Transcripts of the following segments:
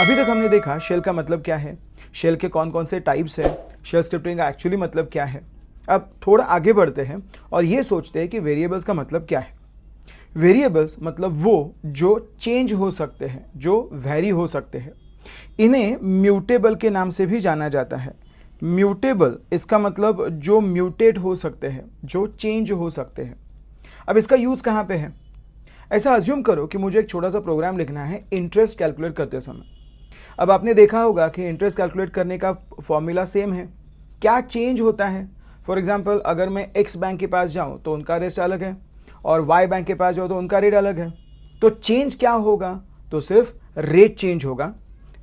अभी तक हमने देखा शेल का मतलब क्या है, शेल के कौन कौन से टाइप्स है, शेल स्क्रिप्टिंग का एक्चुअली मतलब क्या है। अब थोड़ा आगे बढ़ते हैं और ये सोचते हैं कि वेरिएबल्स का मतलब क्या है। वेरिएबल्स मतलब वो जो चेंज हो सकते हैं, जो वैरी हो सकते हैं। इन्हें म्यूटेबल के नाम से भी जाना जाता है। म्यूटेबल इसका मतलब जो म्यूटेट हो सकते हैं, जो चेंज हो सकते हैं। अब इसका यूज़ कहाँ पे है? ऐसा अज्यूम करो कि मुझे एक छोटा सा प्रोग्राम लिखना है इंटरेस्ट कैलकुलेट करते समय। अब आपने देखा होगा कि इंटरेस्ट कैलकुलेट करने का फॉर्मूला सेम है। क्या चेंज होता है? फॉर एग्जांपल अगर मैं एक्स बैंक के पास जाऊं तो उनका रेट अलग है और वाई बैंक के पास जाऊं तो उनका रेट अलग है। तो चेंज क्या होगा? तो सिर्फ रेट चेंज होगा।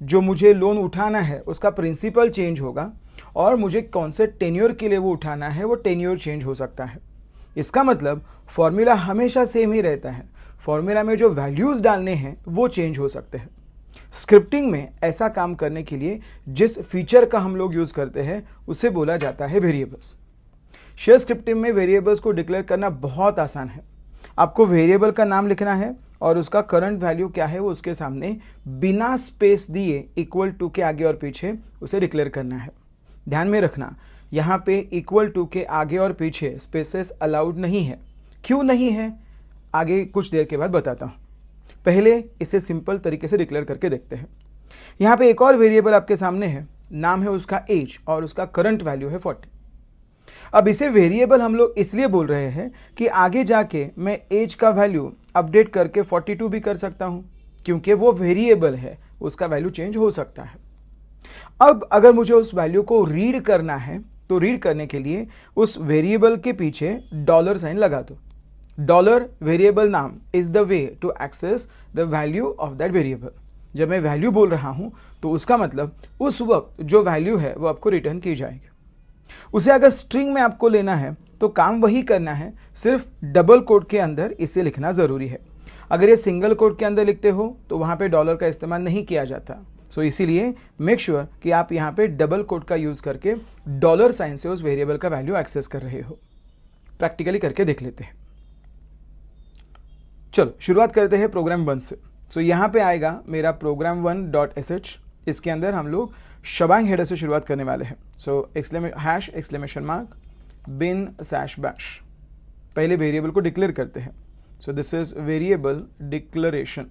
जो मुझे लोन उठाना है उसका प्रिंसिपल चेंज होगा और मुझे कौन से टेन्योर के लिए वो उठाना है वो टेन्योर चेंज हो सकता है। इसका मतलब फॉर्मूला हमेशा सेम ही रहता है, फॉर्मूला में जो वैल्यूज़ डालने हैं वो चेंज हो सकते हैं। स्क्रिप्टिंग में ऐसा काम करने के लिए जिस फीचर का हम लोग यूज़ करते हैं उसे बोला जाता है वेरिएबल्स। शेल स्क्रिप्टिंग में वेरिएबल्स को डिक्लेयर करना बहुत आसान है। आपको वेरिएबल का नाम लिखना है और उसका करंट वैल्यू क्या है वो उसके सामने बिना स्पेस दिए इक्वल टू के आगे और पीछे उसे डिक्लेयर करना है। ध्यान में रखना, यहाँ पे इक्वल टू के आगे और पीछे स्पेसेस अलाउड नहीं है। क्यों नहीं है आगे कुछ देर के बाद बताता हूँ। पहले इसे सिंपल तरीके से डिक्लेयर करके देखते हैं। यहाँ पे एक और वेरिएबल आपके सामने है, नाम है उसका एज और उसका करंट वैल्यू है 40। अब इसे वेरिएबल हम लोग इसलिए बोल रहे हैं कि आगे जाके मैं एज का वैल्यू अपडेट करके 42 भी कर सकता हूँ, क्योंकि वो वेरिएबल है, उसका वैल्यू चेंज हो सकता है। अब अगर मुझे उस वैल्यू को रीड करना है तो रीड करने के लिए उस वेरिएबल के पीछे डॉलर साइन लगा दो। डॉलर वेरिएबल नाम is the way to access the value of that variable. जब मैं वैल्यू बोल रहा हूं तो उसका मतलब उस वक्त जो वैल्यू है वो आपको रिटर्न की जाएगी। उसे अगर स्ट्रिंग में आपको लेना है तो काम वही करना है, सिर्फ डबल कोट के अंदर इसे लिखना जरूरी है। अगर ये सिंगल कोट के अंदर लिखते हो तो वहां पे डॉलर का इस्तेमाल नहीं किया जाता। सो इसीलिए मेक श्योर कि आप यहाँ पे डबल कोट का यूज करके डॉलर साइन से उस वेरिएबल का वैल्यू एक्सेस कर रहे हो। प्रैक्टिकली करके देख लेते हैं। चलो शुरुआत करते हैं प्रोग्राम 1 से। सो यहाँ पे आएगा मेरा प्रोग्राम 1.sh। इसके अंदर हम लोग शबांग हेडर से शुरुआत करने वाले हैं। So hash exclamation mark bin slash bash. पहले वेरिएबल को डिक्लेयर करते हैं। So this is variable declaration.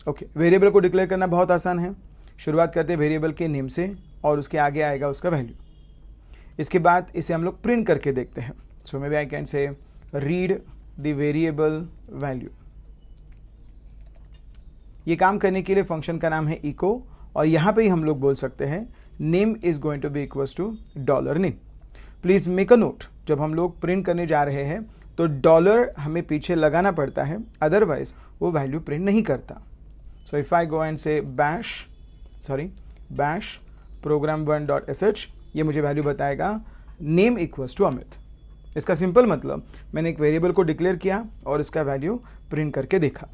Okay, variable को डिक्लेयर करना बहुत आसान है। शुरुआत करते हैं वेरिएबल के नेम से और उसके आगे आएगा उसका वैल्यू। इसके बाद इसे हम लोग प्रिंट करके देखते हैं। So maybe I can say read the variable value. ये काम करने के लिए फंक्शन का नाम है इको और यहां पे ही हम लोग बोल सकते हैं name is going to be equals to dollar name. Please make a note, जब हम लोग प्रिंट करने जा रहे हैं तो डॉलर हमें पीछे लगाना पड़ता है, अदरवाइज वो वैल्यू प्रिंट नहीं करता। सो इफ आई गो एंड से बैश program1.sh, ये मुझे वैल्यू बताएगा नेम इक्वल्स टू अमित। इसका सिंपल मतलब मैंने एक वेरिएबल को डिक्लेयर किया और इसका वैल्यू प्रिंट करके देखा।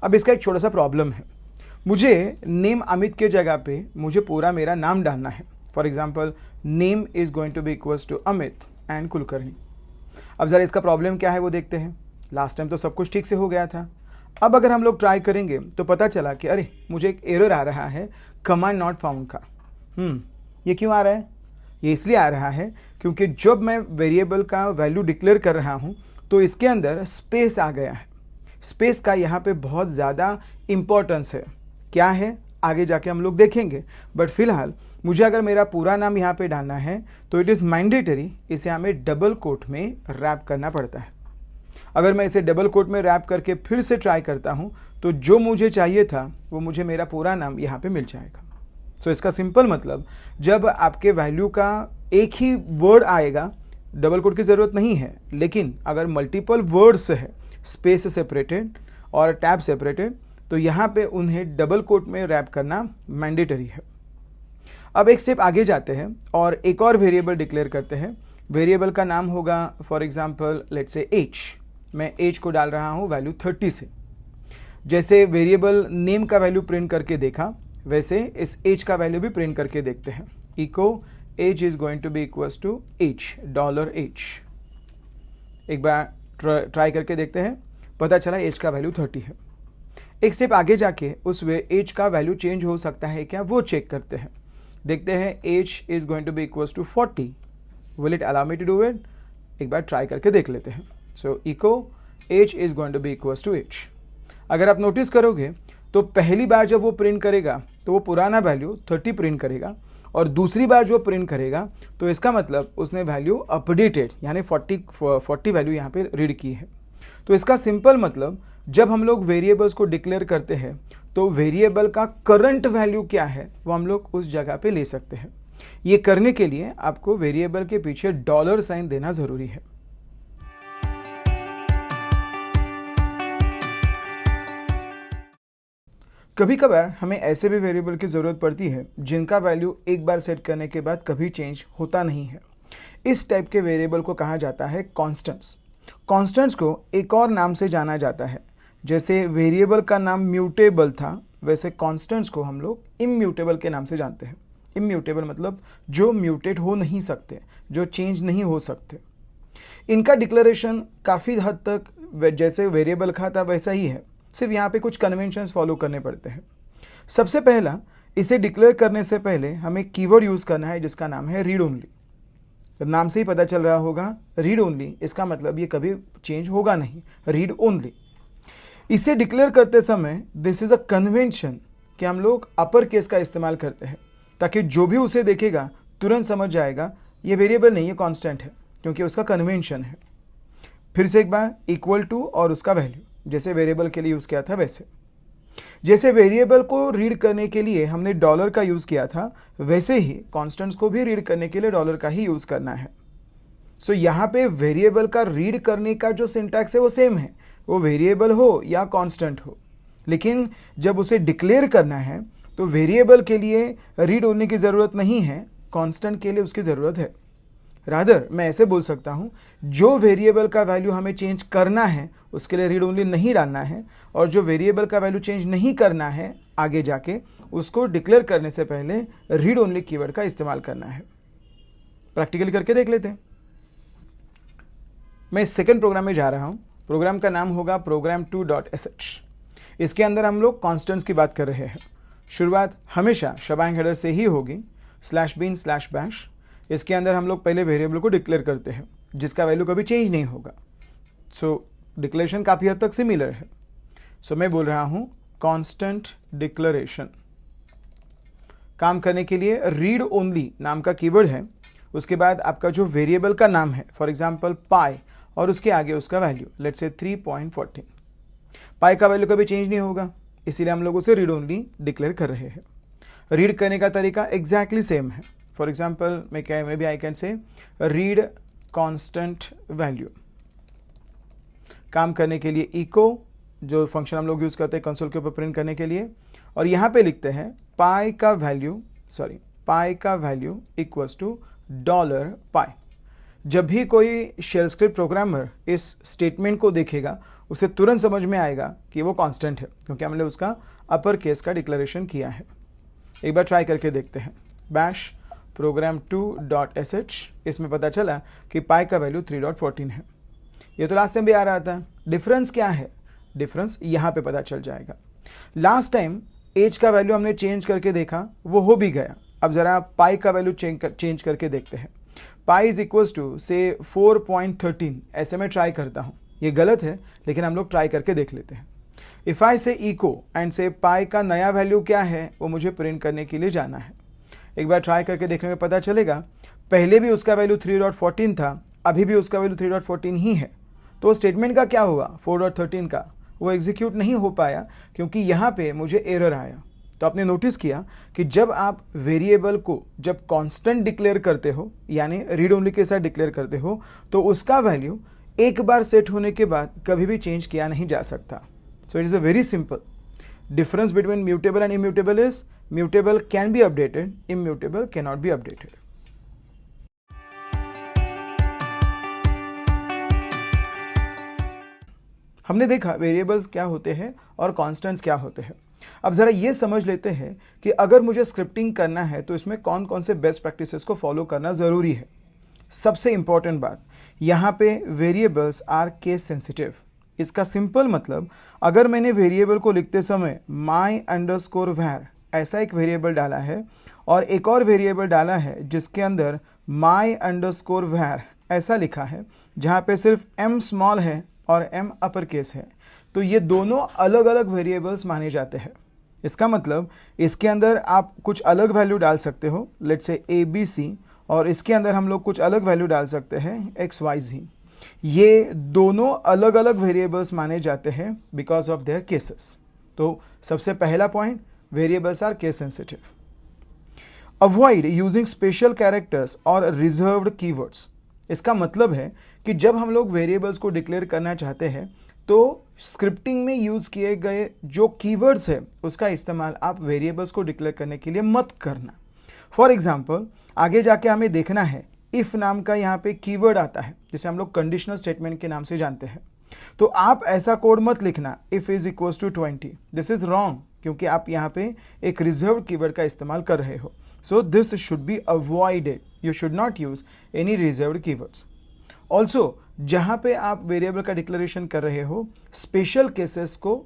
अब इसका एक छोटा सा प्रॉब्लम है, मुझे नेम अमित के जगह पे मुझे पूरा मेरा नाम डालना है। For example name is going to be equals to Amit and Kulkarni. अब जरा इसका प्रॉब्लम क्या है वो देखते हैं। लास्ट टाइम तो सब कुछ ठीक से हो गया था। अब अगर हम लोग ट्राई करेंगे तो पता चला कि अरे मुझे एक एरर आ रहा है कमांड नॉट फाउंड का। ये क्यों आ रहा है? ये इसलिए आ रहा है क्योंकि जब मैं वेरिएबल का वैल्यू डिक्लेयर कर रहा हूं तो इसके अंदर स्पेस आ गया है। स्पेस का यहाँ पे बहुत ज़्यादा इंपॉर्टेंस है। क्या है आगे जाके हम लोग देखेंगे, बट फिलहाल मुझे अगर मेरा पूरा नाम यहाँ पे डालना है तो इट इज़ मैंडेटरी, इसे हमें डबल कोट में रैप करना पड़ता है। अगर मैं इसे डबल कोट में रैप करके फिर से ट्राई करता हूँ तो जो मुझे चाहिए था वो मुझे मेरा पूरा नाम यहाँ पे मिल जाएगा। सो इसका सिंपल मतलब जब आपके वैल्यू का एक ही वर्ड आएगा, डबल कोट की ज़रूरत नहीं है, लेकिन अगर मल्टीपल वर्ड्स है, स्पेस सेपरेटेड और टैब सेपरेटेड, तो यहाँ पे उन्हें डबल कोट में रैप करना मैंडेटरी है। अब एक स्टेप आगे जाते हैं और एक और वेरिएबल डिक्लेयर करते हैं। वेरिएबल का नाम होगा for example let's say age. मैं एज को डाल रहा हूँ वैल्यू 30 से। जैसे वेरिएबल नेम का वैल्यू प्रिंट करके देखा, वैसे इस एज का वैल्यू भी प्रिंट करके देखते हैं। Echo age is going to be equals to age dollar age. एक बार ट्राई करके देखते हैं, पता चला एज का वैल्यू 30 है। एक स्टेप आगे जाके उस एज का वैल्यू चेंज हो सकता है क्या, वो चेक करते हैं। देखते हैं age is going to be equals to 40, will it allow me to do it? एक बार ट्राई करके देख लेते हैं। So echo age is going to be equals to age. अगर आप नोटिस करोगे तो पहली बार जब वो प्रिंट करेगा तो वो पुराना वैल्यू 30 प्रिंट करेगा, और दूसरी बार जो प्रिंट करेगा तो इसका मतलब उसने वैल्यू अपडेटेड यानी 40 वैल्यू यहाँ पे रीड की है। तो इसका सिंपल मतलब जब हम लोग वेरिएबल्स को डिक्लेयर करते हैं तो वेरिएबल का करंट वैल्यू क्या है वो हम लोग उस जगह पे ले सकते हैं। ये करने के लिए आपको वेरिएबल के पीछे डॉलर साइन देना जरूरी है। कभी कभार हमें ऐसे भी वेरिएबल की ज़रूरत पड़ती है जिनका वैल्यू एक बार सेट करने के बाद कभी चेंज होता नहीं है। इस टाइप के वेरिएबल को कहा जाता है कॉन्स्टेंट्स। कॉन्स्टेंट्स को एक और नाम से जाना जाता है। जैसे वेरिएबल का नाम म्यूटेबल था, वैसे कॉन्स्टेंट्स को हम लोग इम्यूटेबल के नाम से जानते हैं। इम्यूटेबल मतलब जो म्यूटेट हो नहीं सकते, जो चेंज नहीं हो सकते। इनका डिक्लेरेशन काफ़ी हद तक जैसे वेरिएबल का था वैसा ही है, सिर्फ यहाँ पे कुछ कन्वेंशंस फॉलो करने पड़ते हैं। सबसे पहला, इसे डिक्लेयर करने से पहले हमें कीवर्ड यूज़ करना है जिसका नाम है रीड ओनली। नाम से ही पता चल रहा होगा रीड ओनली, इसका मतलब ये कभी चेंज होगा नहीं, रीड ओनली। इसे डिक्लेयर करते समय दिस इज अ कन्वेंशन कि हम लोग अपर केस का इस्तेमाल करते हैं ताकि जो भी उसे देखेगा तुरंत समझ जाएगा ये वेरिएबल नहीं, ये कांस्टेंट है, क्योंकि उसका कन्वेंशन है। फिर से एक बार, इक्वल टू और उसका वैल्यू, जैसे वेरिएबल के लिए यूज़ किया था वैसे। जैसे वेरिएबल को रीड करने के लिए हमने डॉलर का यूज़ किया था, वैसे ही कॉन्स्टेंट्स को भी रीड करने के लिए डॉलर का ही यूज़ करना है। सो यहाँ पे वेरिएबल का रीड करने का जो सिंटैक्स है वो सेम है, वो वेरिएबल हो या कांस्टेंट हो। लेकिन जब उसे डिक्लेयर करना है तो वेरिएबल के लिए रीड होने की ज़रूरत नहीं है, कांस्टेंट के लिए उसकी ज़रूरत है। रादर मैं ऐसे बोल सकता हूँ, जो वेरिएबल का वैल्यू हमें चेंज करना है उसके लिए रीड ओनली नहीं डालना है, और जो वेरिएबल का वैल्यू चेंज नहीं करना है आगे जाके उसको डिक्लेयर करने से पहले रीड ओनली कीवर्ड का इस्तेमाल करना है। प्रैक्टिकली करके देख लेते हैं। मैं सेकंड प्रोग्राम में जा रहा हूँ। प्रोग्राम का नाम होगा program2.sh। इसके अंदर हम लोग कॉन्स्टेंट्स की बात कर रहे हैं। शुरुआत हमेशा शबांग हेडर से ही होगी, /bin/bash। इसके अंदर हम लोग पहले वेरिएबल को डिक्लेयर करते हैं जिसका वैल्यू कभी चेंज नहीं होगा। सो डिक्लेरेशन काफ़ी हद तक सिमिलर है। सो मैं बोल रहा हूँ कांस्टेंट डिक्लेरेशन। काम करने के लिए रीड ओनली नाम का कीवर्ड है, उसके बाद आपका जो वेरिएबल का नाम है, फॉर एग्जांपल पाई, और उसके आगे उसका वैल्यू, लेट्स से 3.14। पाई का वैल्यू कभी चेंज नहीं होगा, इसीलिए हम लोग उसे रीड ओनली डिक्लेयर कर रहे हैं। रीड करने का तरीका एग्जैक्टली सेम है। For example maybe I can say read constant value. काम करने के लिए इको, जो फंक्शन हम लोग यूज़ करते हैं कंसोल के ऊपर प्रिंट करने के लिए, और यहाँ पे लिखते हैं पाई का वैल्यू इक्वल्स टू $पाई। जब भी कोई शेल स्क्रिप्ट प्रोग्रामर इस स्टेटमेंट को देखेगा उसे तुरंत समझ में आएगा कि वो कांस्टेंट है, क्योंकि हमने उसका अपर केस का डिक्लेरेशन किया है। एक बार ट्राई करके देखते हैं। बैश program2.sh, इसमें पता चला कि पाई का वैल्यू 3.14 है। ये तो लास्ट टाइम भी आ रहा था। डिफरेंस क्या है? डिफरेंस यहाँ पे पता चल जाएगा। लास्ट टाइम एज का वैल्यू हमने चेंज करके देखा, वो हो भी गया। अब ज़रा पाई का वैल्यू चेंज करके देखते हैं। पाई इज इक्वल्स टू से 4.13, ऐसे में ट्राई करता हूँ। ये गलत है लेकिन हम लोग ट्राई करके देख लेते हैं। इफ़ आई से इको एंड से पाई का नया वैल्यू क्या है वो मुझे प्रिंट करने के लिए जाना है। एक बार ट्राई करके देखने में पता चलेगा पहले भी उसका वैल्यू 3.14 था, अभी भी उसका वैल्यू 3.14 ही है। तो स्टेटमेंट का क्या हुआ 4.13 का, वो एग्जीक्यूट नहीं हो पाया क्योंकि यहाँ पे मुझे एरर आया। तो आपने नोटिस किया कि जब आप वेरिएबल को जब कांस्टेंट डिक्लेयर करते हो, यानी रीड ओनली के साथ डिक्लेयर करते हो, तो उसका वैल्यू एक बार सेट होने के बाद कभी भी चेंज किया नहीं जा सकता। So it is a very simple difference between mutable and immutable is mutable can be updated, immutable cannot be updated. हमने देखा वेरिएबल्स क्या होते हैं और कांस्टेंट्स क्या होते हैं। अब ज़रा ये समझ लेते हैं कि अगर मुझे स्क्रिप्टिंग करना है तो इसमें कौन कौन से बेस्ट प्रैक्टिसेस को फॉलो करना ज़रूरी है। सबसे इंपॉर्टेंट बात, यहाँ पे वेरिएबल्स आर केस सेंसिटिव। इसका सिंपल मतलब, अगर मैंने वेरिएबल को लिखते समय my_var ऐसा एक वेरिएबल डाला है और एक और वेरिएबल डाला है जिसके अंदर my_var ऐसा लिखा है, जहाँ पे सिर्फ m स्मॉल है और m अपर केस है, तो ये दोनों अलग अलग वेरिएबल्स माने जाते हैं। इसका मतलब इसके अंदर आप कुछ अलग वैल्यू डाल सकते हो, लेट्स से ABC, और इसके अंदर हम लोग कुछ अलग वैल्यू डाल सकते हैं XYZ। ये दोनों अलग अलग वेरिएबल्स माने जाते हैं बिकॉज ऑफ देयर केसेस। तो सबसे पहला point, variables are case sensitive. Avoid using special characters और रिजर्व्ड कीवर्ड्स। इसका मतलब है कि जब हम लोग वेरिएबल्स को डिक्लेयर करना चाहते हैं तो स्क्रिप्टिंग में यूज किए गए जो कीवर्ड्स है उसका इस्तेमाल आप वेरिएबल्स को डिक्लेयर करने के लिए मत करना। फॉर एग्जाम्पल, आगे जाके हमें देखना है इफ नाम का यहाँ पे कीवर्ड आता है जिसे हम लोग कंडीशनल स्टेटमेंट के नाम से जानते हैं। तो आप ऐसा कोड मत लिखना if is equals to 20। This is wrong, क्योंकि आप यहाँ पे एक रिजर्व कीवर्ड का इस्तेमाल कर रहे हो। So this should be avoided. You should not use any reserved keywords. Also जहाँ पे आप वेरिएबल का डिक्लेरेशन कर रहे हो, स्पेशल केसेस को,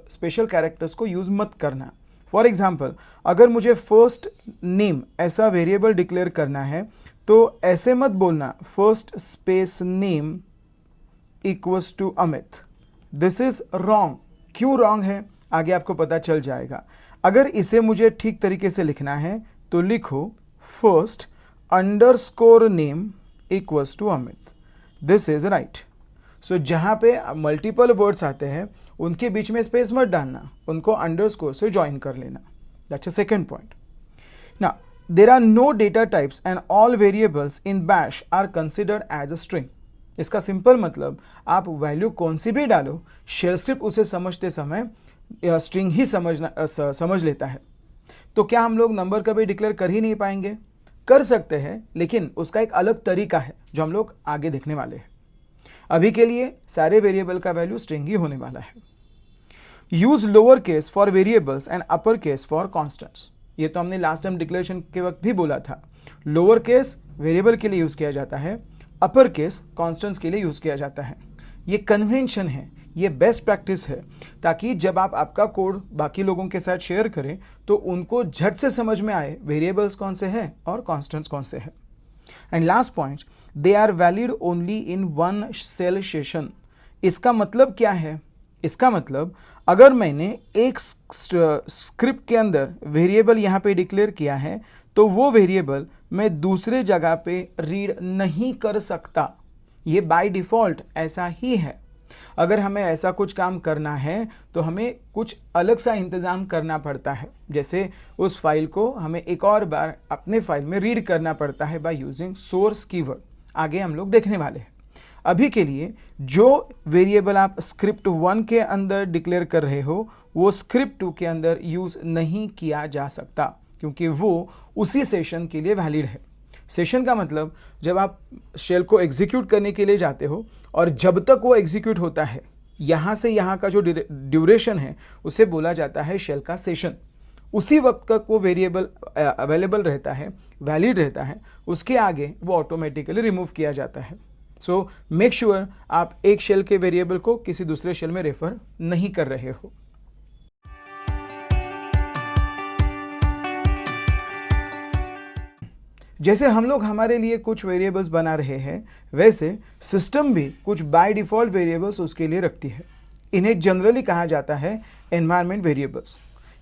स्पेशल कैरेक्टर्स को यूज मत करना। फॉर एग्जाम्पल, अगर मुझे फर्स्ट नेम ऐसा वेरिएबल डिक्लेयर करना है तो ऐसे मत बोलना first space name equals to Amit. This is wrong. क्यों रॉन्ग है आगे आपको पता चल जाएगा। अगर इसे मुझे ठीक तरीके से लिखना है तो लिखो first underscore name equals to Amit. This is right. So जहाँ पे मल्टीपल वर्ड्स आते हैं उनके बीच में स्पेस मत डालना, उनको अंडरस्कोर से ज्वाइन कर लेना। That's a second point. Now there are no data types and all variables in bash are considered as a string. इसका सिंपल मतलब, आप वैल्यू कौन सी भी डालो, शेल स्क्रिप्ट उसे समझते समय स्ट्रिंग ही समझ लेता है। तो क्या हम लोग नंबर कभी डिक्लेयर कर ही नहीं पाएंगे? कर सकते हैं, लेकिन उसका एक अलग तरीका है जो हम लोग आगे देखने वाले हैं। अभी के लिए सारे वेरिएबल का वैल्यू स्ट्रिंग ही होने वाला है। Use lower case for variables and upper case for constants. ये तो हमने लास्ट टाइम डिक्लेरेशन के वक्त भी बोला था। लोअर केस वेरिएबल के लिए यूज किया जाता है, अपर केस कॉन्स्टेंट्स के लिए यूज किया जाता है। ये कन्वेंशन है, ये बेस्ट प्रैक्टिस है, ताकि जब आप आपका कोड बाकी लोगों के साथ शेयर करें तो उनको झट से समझ में आए वेरिएबल्स कौन से हैं और कॉन्स्टेंट्स कौन से हैं। And last point, they are valid only in one shell session. इसका मतलब क्या है? इसका मतलब, अगर मैंने एक स्क्रिप्ट के अंदर वेरिएबल यहाँ पे डिक्लेयर किया है तो वो वेरिएबल मैं दूसरे जगह पे रीड नहीं कर सकता। ये बाय डिफॉल्ट ऐसा ही है। अगर हमें ऐसा कुछ काम करना है तो हमें कुछ अलग सा इंतज़ाम करना पड़ता है, जैसे उस फाइल को हमें एक और बार अपने फाइल में रीड करना पड़ता है बाय यूजिंग सोर्स कीवर्ड। आगे हम लोग देखने वाले हैं। अभी के लिए जो वेरिएबल आप स्क्रिप्ट 1 के अंदर डिक्लेयर कर रहे हो वो स्क्रिप्ट 2 के अंदर यूज नहीं किया जा सकता, क्योंकि वो उसी सेशन के लिए वैलिड है। सेशन का मतलब, जब आप शेल को एग्जीक्यूट करने के लिए जाते हो और जब तक वो एग्जीक्यूट होता है, यहाँ से यहाँ का जो ड्यूरेशन है उसे बोला जाता है शेल का सेशन। उसी वक्त तक वो वेरिएबल अवेलेबल रहता है, वैलिड रहता है, उसके आगे वो ऑटोमेटिकली रिमूव किया जाता है। सो मेक श्योर आप एक शेल के वेरिएबल को किसी दूसरे शेल में रेफर नहीं कर रहे हो। जैसे हम लोग हमारे लिए कुछ वेरिएबल्स बना रहे हैं, वैसे सिस्टम भी कुछ बाय डिफॉल्ट वेरिएबल्स उसके लिए रखती है। इन्हें जनरली कहा जाता है एनवायरनमेंट वेरिएबल्स।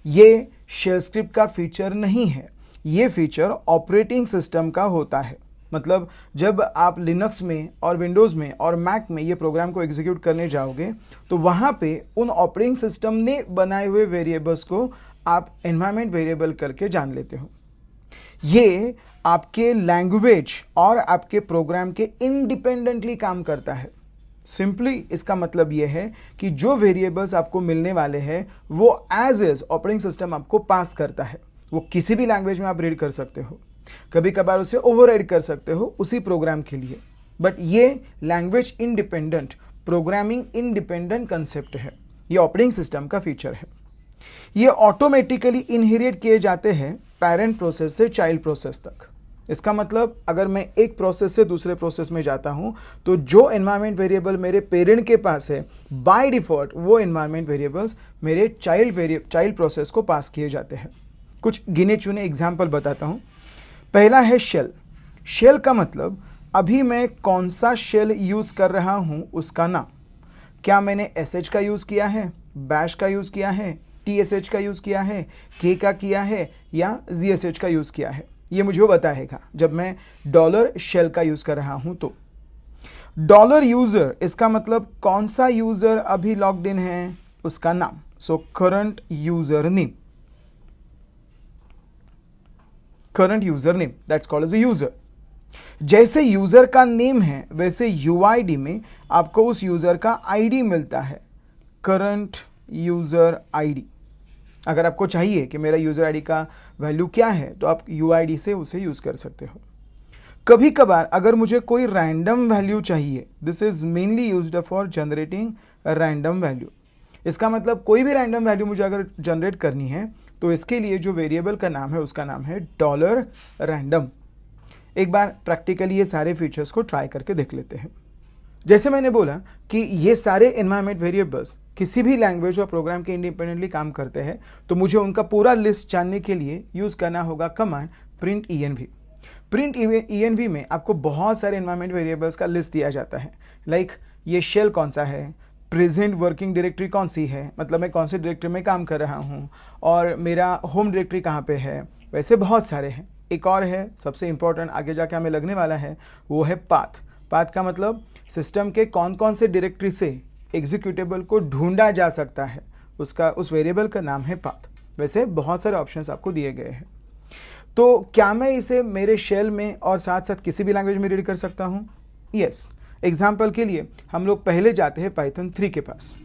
ये शेल स्क्रिप्ट का फीचर नहीं है, ये फीचर ऑपरेटिंग सिस्टम का होता है। मतलब जब आप लिनक्स में और विंडोज़ में और मैक में ये प्रोग्राम को एग्जीक्यूट करने जाओगे तो वहाँ पे उन ऑपरेटिंग सिस्टम ने बनाए हुए वेरिएबल्स को आप एनवायरनमेंट वेरिएबल करके जान लेते हो। ये आपके लैंग्वेज और आपके प्रोग्राम के इंडिपेंडेंटली काम करता है। सिंपली इसका मतलब यह है कि जो वेरिएबल्स आपको मिलने वाले हैं वो एज इज ऑपरेटिंग सिस्टम आपको पास करता है। वो किसी भी लैंग्वेज में आप रीड कर सकते हो, कभी कभार उसे ओवरराइड कर सकते हो उसी प्रोग्राम के लिए, बट ये language independent, programming independent concept है। ये ऑपरेटिंग सिस्टम का फीचर है। ये ऑटोमेटिकली इनहेरिट किए जाते हैं पेरेंट प्रोसेस से चाइल्ड प्रोसेस तक। इसका मतलब अगर मैं एक प्रोसेस से दूसरे प्रोसेस में जाता हूं तो जो एनवायरमेंट वेरिएबल मेरे पेरेंट के पास है बाय डिफॉल्ट वो एनवायरमेंट वेरिएबल्स मेरे चाइल्ड प्रोसेस को पास किए जाते हैं। कुछ गिने चुने एग्जाम्पल बताता हूं। पहला है शेल। शेल का मतलब अभी मैं कौन सा शेल यूज कर रहा हूं उसका नाम। क्या मैंने SH का यूज किया है, बैश का यूज किया है, TSH का यूज किया है, K का किया है या ZSH का यूज किया है, ये मुझे बताएगा जब मैं डॉलर शेल का यूज कर रहा हूं तो। डॉलर यूजर, इसका मतलब कौन सा यूजर अभी लॉग्ड इन है उसका नाम। So current user name, current user name that's called as a user. जैसे यूजर का नेम है वैसे UID में आपको उस यूजर का ID मिलता है, करंट यूजर ID। अगर आपको चाहिए कि मेरा यूजर आईडी का वैल्यू क्या है तो आप UID से उसे यूज कर सकते हो। कभी कभार अगर मुझे कोई रैंडम वैल्यू चाहिए, this is mainly used for generating random value. इसका मतलब कोई भी रैंडम वैल्यू मुझे अगर जनरेट करनी है तो इसके लिए जो वेरिएबल का नाम है उसका नाम है डॉलर रैंडम। एक बार प्रैक्टिकली ये सारे फीचर्स को ट्राई करके देख लेते हैं। जैसे मैंने बोला कि ये सारे एनवायरमेंट वेरिएबल्स किसी भी लैंग्वेज और प्रोग्राम के इंडिपेंडेंटली काम करते हैं, तो मुझे उनका पूरा लिस्ट जानने के लिए यूज करना होगा command print env। Print env में आपको बहुत सारे एनवायरमेंट वेरिएबल्स का लिस्ट दिया जाता है। लाइक ये शेल कौन सा है, प्रेजेंट वर्किंग डायरेक्टरी कौन सी है, मतलब मैं कौन सी डायरेक्टरी में काम कर रहा हूँ, और मेरा होम डायरेक्टरी कहाँ पे है, वैसे बहुत सारे हैं। एक और है सबसे इंपॉर्टेंट, आगे जाके हमें लगने वाला है, वो है पाथ। पाथ का मतलब सिस्टम के कौन कौन से डायरेक्टरी से एग्जीक्यूटेबल को ढूंढा जा सकता है, उसका उस वेरिएबल का नाम है पाथ। वैसे बहुत सारे ऑप्शंस आपको दिए गए हैं। तो क्या मैं इसे मेरे शेल में और साथ साथ किसी भी लैंग्वेज में रीड कर सकता हूँ? यस। एग्जाम्पल के लिए हम लोग पहले जाते हैं पाइथन 3 के पास।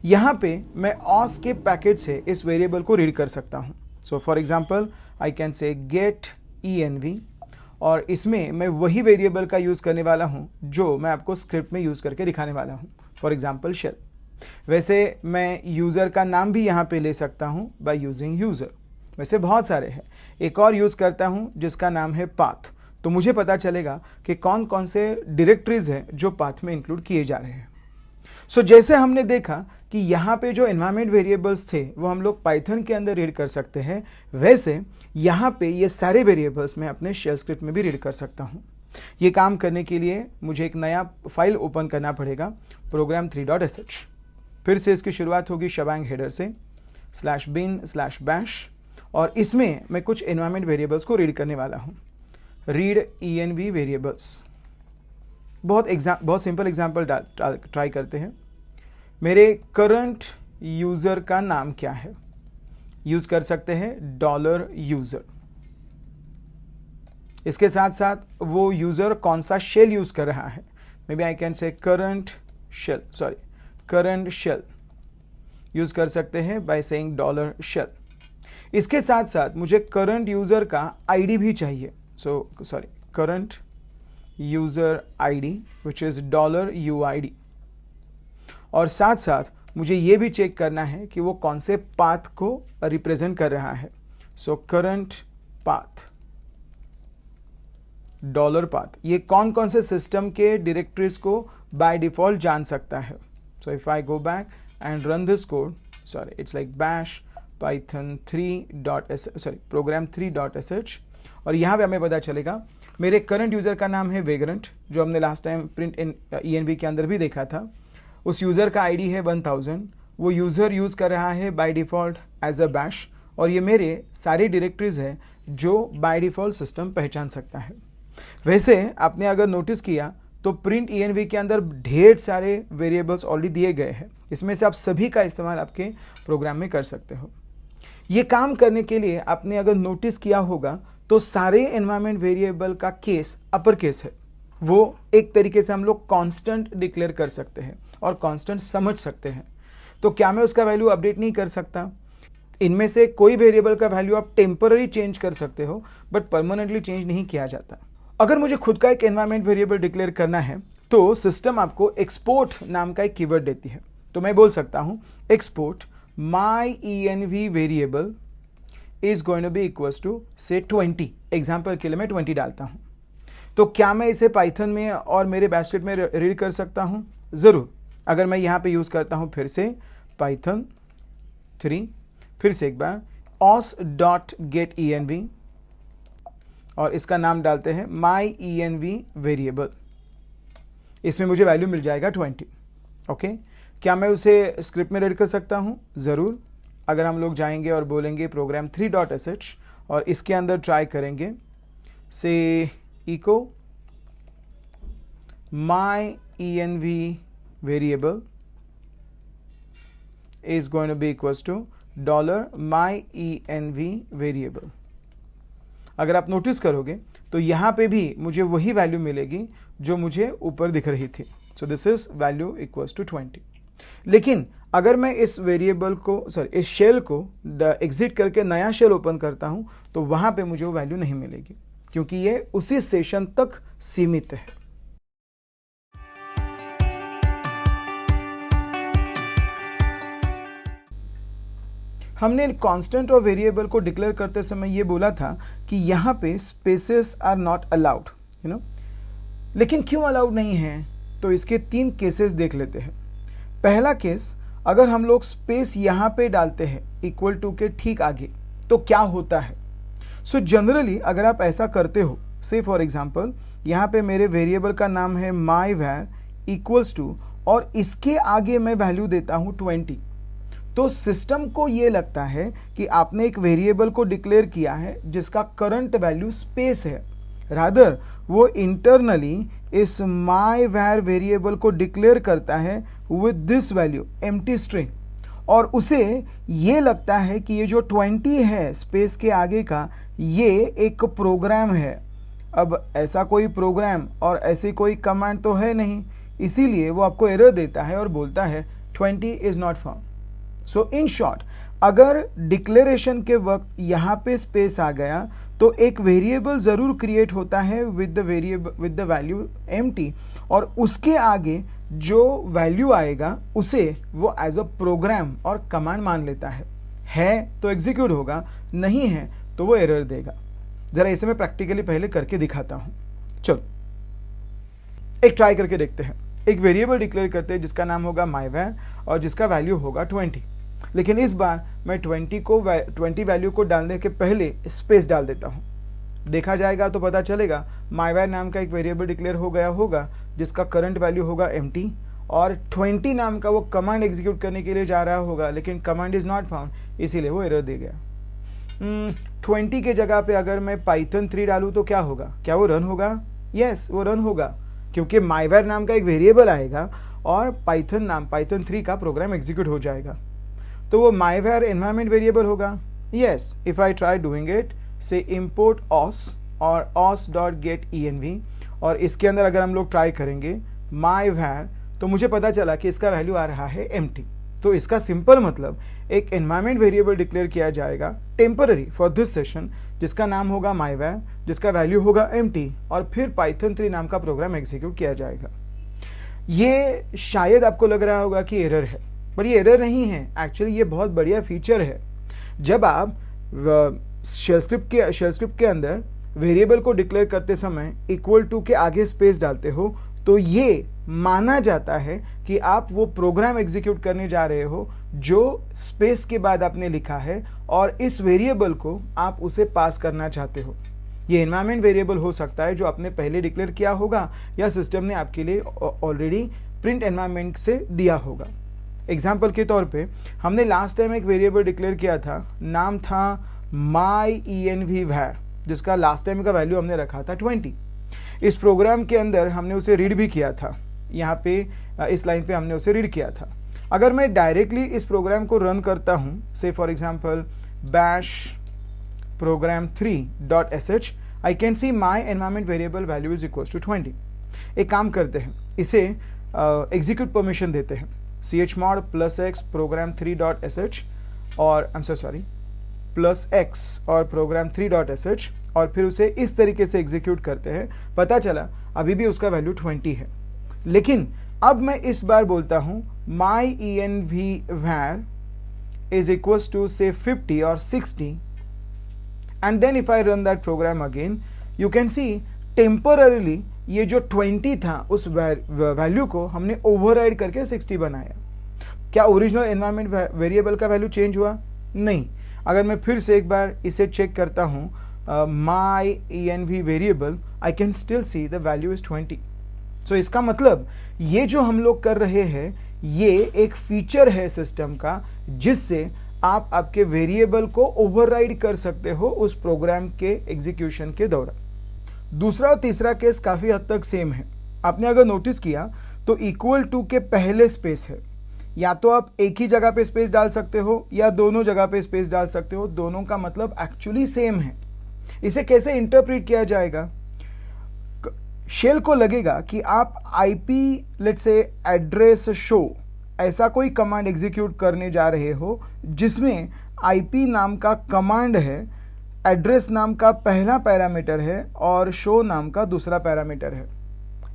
यहाँ पे मैं ऑस के पैकेट से इस वेरिएबल को रीड कर सकता हूँ। So for example I can say get env, और इसमें मैं वही वेरिएबल का यूज़ करने वाला हूँ जो मैं आपको स्क्रिप्ट में यूज़ करके दिखाने वाला हूँ, फॉर एग्जाम्पल शेल। वैसे मैं यूज़र का नाम भी यहाँ पे ले सकता हूँ बाय यूजिंग यूज़र। वैसे बहुत सारे हैं। एक और यूज़ करता हूँ जिसका नाम है पाथ, तो मुझे पता चलेगा कि कौन कौन से डायरेक्टरीज हैं जो पाथ में इंक्लूड किए जा रहे हैं। सो जैसे हमने देखा कि यहाँ पे जो एनवायरमेंट वेरिएबल्स थे वो हम लोग पाइथन के अंदर रीड कर सकते हैं, वैसे यहाँ पे ये सारे वेरिएबल्स मैं अपने शेल स्क्रिप्ट में भी रीड कर सकता हूँ। ये काम करने के लिए मुझे एक नया फाइल ओपन करना पड़ेगा, program3.sh। फिर से इसकी शुरुआत होगी शबांग हेडर से /bin/bash, और इसमें मैं कुछ एनवायरमेंट वेरिएबल्स को रीड करने वाला हूँ। Read env variables. बहुत सिंपल एग्जाम्पल ट्राई करते हैं। मेरे करंट यूज़र का नाम क्या है? यूज़ कर सकते हैं डॉलर यूज़र। इसके साथ साथ वो यूज़र कौन सा शेल यूज़ कर रहा है, maybe I can say current shell use कर सकते हैं बाय सेइंग डॉलर शेल। इसके साथ साथ मुझे करंट यूज़र का आईडी भी चाहिए, current user ID which is $UID। और साथ साथ मुझे ये भी चेक करना है कि वो कौन से पाथ को रिप्रेजेंट कर रहा है। So current path, dollar path, ये कौन कौन से सिस्टम के डायरेक्टरीज को बाय डिफॉल्ट जान सकता है। सो if I go back and run this code, it's like bash program3.sh, और यहाँ पे हमें पता चलेगा मेरे करंट यूज़र का नाम है वेग्रेंट, जो हमने लास्ट टाइम प्रिंट env के अंदर भी देखा था। उस यूज़र का आईडी है 1000। वो यूज़र यूज़ कर रहा है by default as a bash, और ये मेरे सारे डायरेक्टरीज हैं जो बाय डिफ़ॉल्ट सिस्टम पहचान सकता है। वैसे आपने अगर नोटिस किया तो प्रिंट env के अंदर ढेर सारे वेरिएबल्स ऑलरेडी दिए गए हैं। इसमें से आप सभी का इस्तेमाल आपके प्रोग्राम में कर सकते हो। ये काम करने के लिए आपने अगर नोटिस किया होगा तो सारे एनवायरमेंट वेरिएबल का केस अपर केस है। वो एक तरीके से हम लोग कांस्टेंट डिक्लेयर कर सकते हैं और कांस्टेंट समझ सकते हैं। तो क्या मैं उसका वैल्यू अपडेट नहीं कर सकता? इनमें से कोई वेरिएबल का वैल्यू आप टेम्पररी चेंज कर सकते हो, बट परमानेंटली चेंज नहीं किया जाता। अगर मुझे खुद का एक एनवायरमेंट वेरिएबल डिक्लेयर करना है तो सिस्टम आपको एक्सपोर्ट नाम का एक कीवर्ड देती है। तो मैं बोल सकता हूं export my env variable is going to be equals to say 20। Example के लिए मैं 20 डालता हूं। तो क्या मैं इसे पाइथन में और मेरे बैस्केट में रीड कर सकता हूं? जरूर। अगर मैं यहां पे यूज करता हूं फिर से पाइथन 3, फिर से एक बार os.getEnv और इसका नाम डालते हैं myenv वेरिएबल। इसमें मुझे वैल्यू मिल जाएगा 20। ओके, क्या मैं उसे स्क्रिप्ट में रीड कर सकता हूं? जरूर। अगर हम लोग जाएंगे और बोलेंगे प्रोग्राम 3.sh और इसके अंदर ट्राई करेंगे से echo myenv variable is going to be equals to $myenv variable. अगर आप नोटिस करोगे तो यहां पे भी मुझे वही वैल्यू मिलेगी जो मुझे ऊपर दिख रही थी। So this is value equals to 20। लेकिन अगर मैं इस वेरिएबल को इस शेल को एग्जिट करके नया शेल ओपन करता हूं तो वहां पे मुझे वो वैल्यू नहीं मिलेगी, क्योंकि ये उसी सेशन तक सीमित है। हमने कांस्टेंट और वेरिएबल को डिक्लेयर करते समय ये बोला था कि यहां पे spaces are not allowed, you know. लेकिन क्यों अलाउड नहीं है? तो इसके 3 केसेस देख लेते हैं। पहला केस, अगर हम लोग स्पेस यहां पे डालते हैं इक्वल टू के ठीक आगे तो क्या होता है? सो जनरली अगर आप ऐसा करते हो, से फॉर एग्जांपल यहां पे मेरे वेरिएबल का नाम है myvar इक्वल्स टू और इसके आगे मैं वैल्यू देता हूं 20, तो सिस्टम को ये लगता है कि आपने एक वेरिएबल को डिक्लेयर किया है जिसका करंट वैल्यू स्पेस है। रादर वो इंटरनली इस myvar वेरिएबल को डिक्लेयर करता है with this value empty string, और उसे ये लगता है कि ये जो 20 है स्पेस के आगे का, ये एक प्रोग्राम है। अब ऐसा कोई प्रोग्राम और ऐसी कोई कमांड तो है नहीं, इसीलिए वो आपको एरर देता है और बोलता है 20 is not found. So in short, अगर डिक्लेरेशन के वक्त यहाँ पे स्पेस आ गया तो एक वेरिएबल जरूर क्रिएट होता है विद द वैल्यू एम्प्टी, और उसके आगे जो वैल्यू आएगा उसे वो एज अ प्रोग्राम और कमांड मान लेता है तो एग्जीक्यूट होगा, नहीं है तो वो एरर देगा। जरा इसे मैं प्रैक्टिकली पहले करके दिखाता हूं। चलो एक ट्राई करके देखते हैं। एक वेरिएबल डिक्लेयर करते हैं जिसका नाम होगा myvar और जिसका वैल्यू होगा 20। लेकिन इस बार मैं 20 वैल्यू को डालने के पहले स्पेस डाल देता हूं। देखा जाएगा तो पता चलेगा myvar नाम का एक वेरिएबल डिक्लेयर हो गया होगा जिसका करंट वैल्यू होगा एम्प्टी, और 20 नाम का वो कमांड एग्जीक्यूट करने के लिए जा रहा होगा, लेकिन कमांड इज नॉट फाउंड, इसीलिए वो एरर दे गया। 20 के जगह पे अगर मैं पाइथन 3 डालूं तो क्या होगा? क्या वो रन होगा? यस, वो रन होगा, क्योंकि myvar नाम का एक वेरिएबल आएगा और पाइथन 3 का प्रोग्राम एग्जीक्यूट हो जाएगा। तो वो myvar एनवायरमेंट वेरिएबल होगा। Yes, if I try doing it, से इंपोर्ट os और os.getEnv, और इसके अंदर अगर हम लोग ट्राई करेंगे myvar, तो मुझे पता चला कि इसका वैल्यू आ रहा है एम्प्टी। तो इसका सिंपल मतलब एक एनवायरमेंट वेरिएबल डिक्लेयर किया जाएगा टेम्पररी फॉर दिस सेशन, जिसका नाम होगा myvar, जिसका वैल्यू होगा एम्प्टी, और फिर पाइथन 3 नाम का प्रोग्राम एग्जीक्यूट किया जाएगा। ये शायद आपको लग रहा होगा कि एरर है, पर ये एरर नहीं है, एक्चुअली ये बहुत बढ़िया फीचर है। जब आप शेल स्क्रिप्ट के अंदर वेरिएबल को डिक्लेयर करते समय इक्वल टू के आगे स्पेस डालते हो तो ये माना जाता है कि आप वो प्रोग्राम एग्जीक्यूट करने जा रहे हो जो स्पेस के बाद आपने लिखा है, और इस वेरिएबल को आप उसे पास करना चाहते हो। ये एनवायरमेंट वेरिएबल हो सकता है जो आपने पहले डिक्लेयर किया होगा, या सिस्टम ने आपके लिए ऑलरेडी प्रिंट एनवायरमेंट से दिया होगा। एग्जाम्पल के तौर पे हमने लास्ट टाइम एक वेरिएबल डिक्लेयर किया था, नाम था myenvvar, जिसका लास्ट टाइम का वैल्यू हमने रखा था 20। इस प्रोग्राम के अंदर हमने उसे रीड भी किया था, यहाँ पे इस लाइन पे हमने उसे रीड किया था। अगर मैं डायरेक्टली इस प्रोग्राम को रन करता हूँ, say for example bash program 3.sh, I can see my environment variable value is equal to 20। एक काम करते हैं, इसे एग्जीक्यूट परमिशन देते हैं, chmod +x program 3.sh और +x और program 3.sh, और फिर उसे इस तरीके से एग्जीक्यूट करते हैं। पता चला अभी भी उसका वैल्यू 20 है, लेकिन अब मैं इस बार बोलता हूं myenvvar इज इक्वल टू से 50 और 60, and then if I run that program again, you can see temporarily ये जो 20 था उस वैल्यू को हमने ओवरराइड करके 60 बनाया। क्या ओरिजिनल एनवायरमेंट वेरिएबल का वैल्यू चेंज हुआ? नहीं। अगर मैं फिर से एक बार इसे चेक करता हूँ, माई env variable, I can still see the value is 20। सो इसका मतलब ये जो हम लोग कर रहे हैं ये एक फीचर है सिस्टम का, जिससे आप आपके वेरिएबल को ओवरराइड कर सकते हो उस प्रोग्राम के एग्जीक्यूशन के दौरान। दूसरा और तीसरा केस काफी हद तक सेम है। आपने अगर नोटिस किया तो इक्वल टू के पहले स्पेस है, या तो आप एक ही जगह पे स्पेस डाल सकते हो या दोनों जगह पे स्पेस डाल सकते हो, दोनों का मतलब एक्चुअली सेम है। इसे कैसे इंटरप्रेट किया जाएगा? शेल को लगेगा कि आप IP let's say address show ऐसा कोई कमांड एग्जीक्यूट करने जा रहे हो जिसमें आईपी नाम का कमांड है, एड्रेस नाम का पहला पैरामीटर है और शो नाम का दूसरा पैरामीटर है।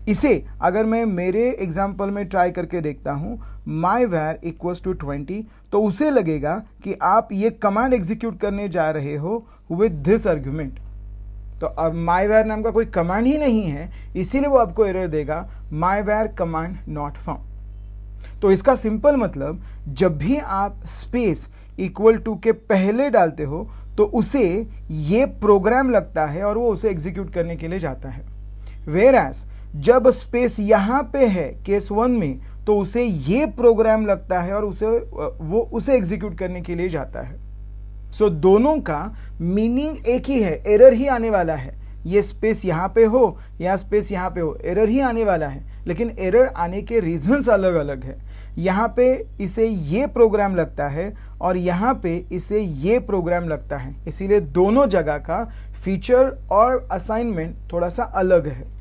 इसे अगर मैं मेरे एग्जाम्पल में ट्राई करके देखता हूं, myvar इक्वल्स टू 20, तो उसे लगेगा कि आप ये कमांड एग्जीक्यूट करने जा रहे हो विद दिस आर्ग्यूमेंट। तो अब myvar नाम का कोई कमांड ही नहीं है, इसीलिए वो आपको एरर देगा myvar कमांड नॉट फाउंड। तो इसका सिंपल मतलब जब भी आप स्पेस इक्वल टू के पहले डालते हो तो उसे ये प्रोग्राम लगता है और वो उसे एग्जीक्यूट करने के लिए जाता है। वेयरएज जब स्पेस यहां पे है केस 1 में, तो उसे ये प्रोग्राम लगता है और उसे एग्जीक्यूट करने के लिए जाता है। सो दोनों का मीनिंग एक ही है, एरर ही आने वाला है। ये स्पेस यहां पे हो या स्पेस यहां पे हो, एरर ही आने वाला है, लेकिन एरर आने के रीजंस अलग अलग है। यहाँ पे इसे ये प्रोग्राम लगता है और यहाँ पे इसे ये प्रोग्राम लगता है, इसीलिए दोनों जगह का फीचर और असाइनमेंट थोड़ा सा अलग है।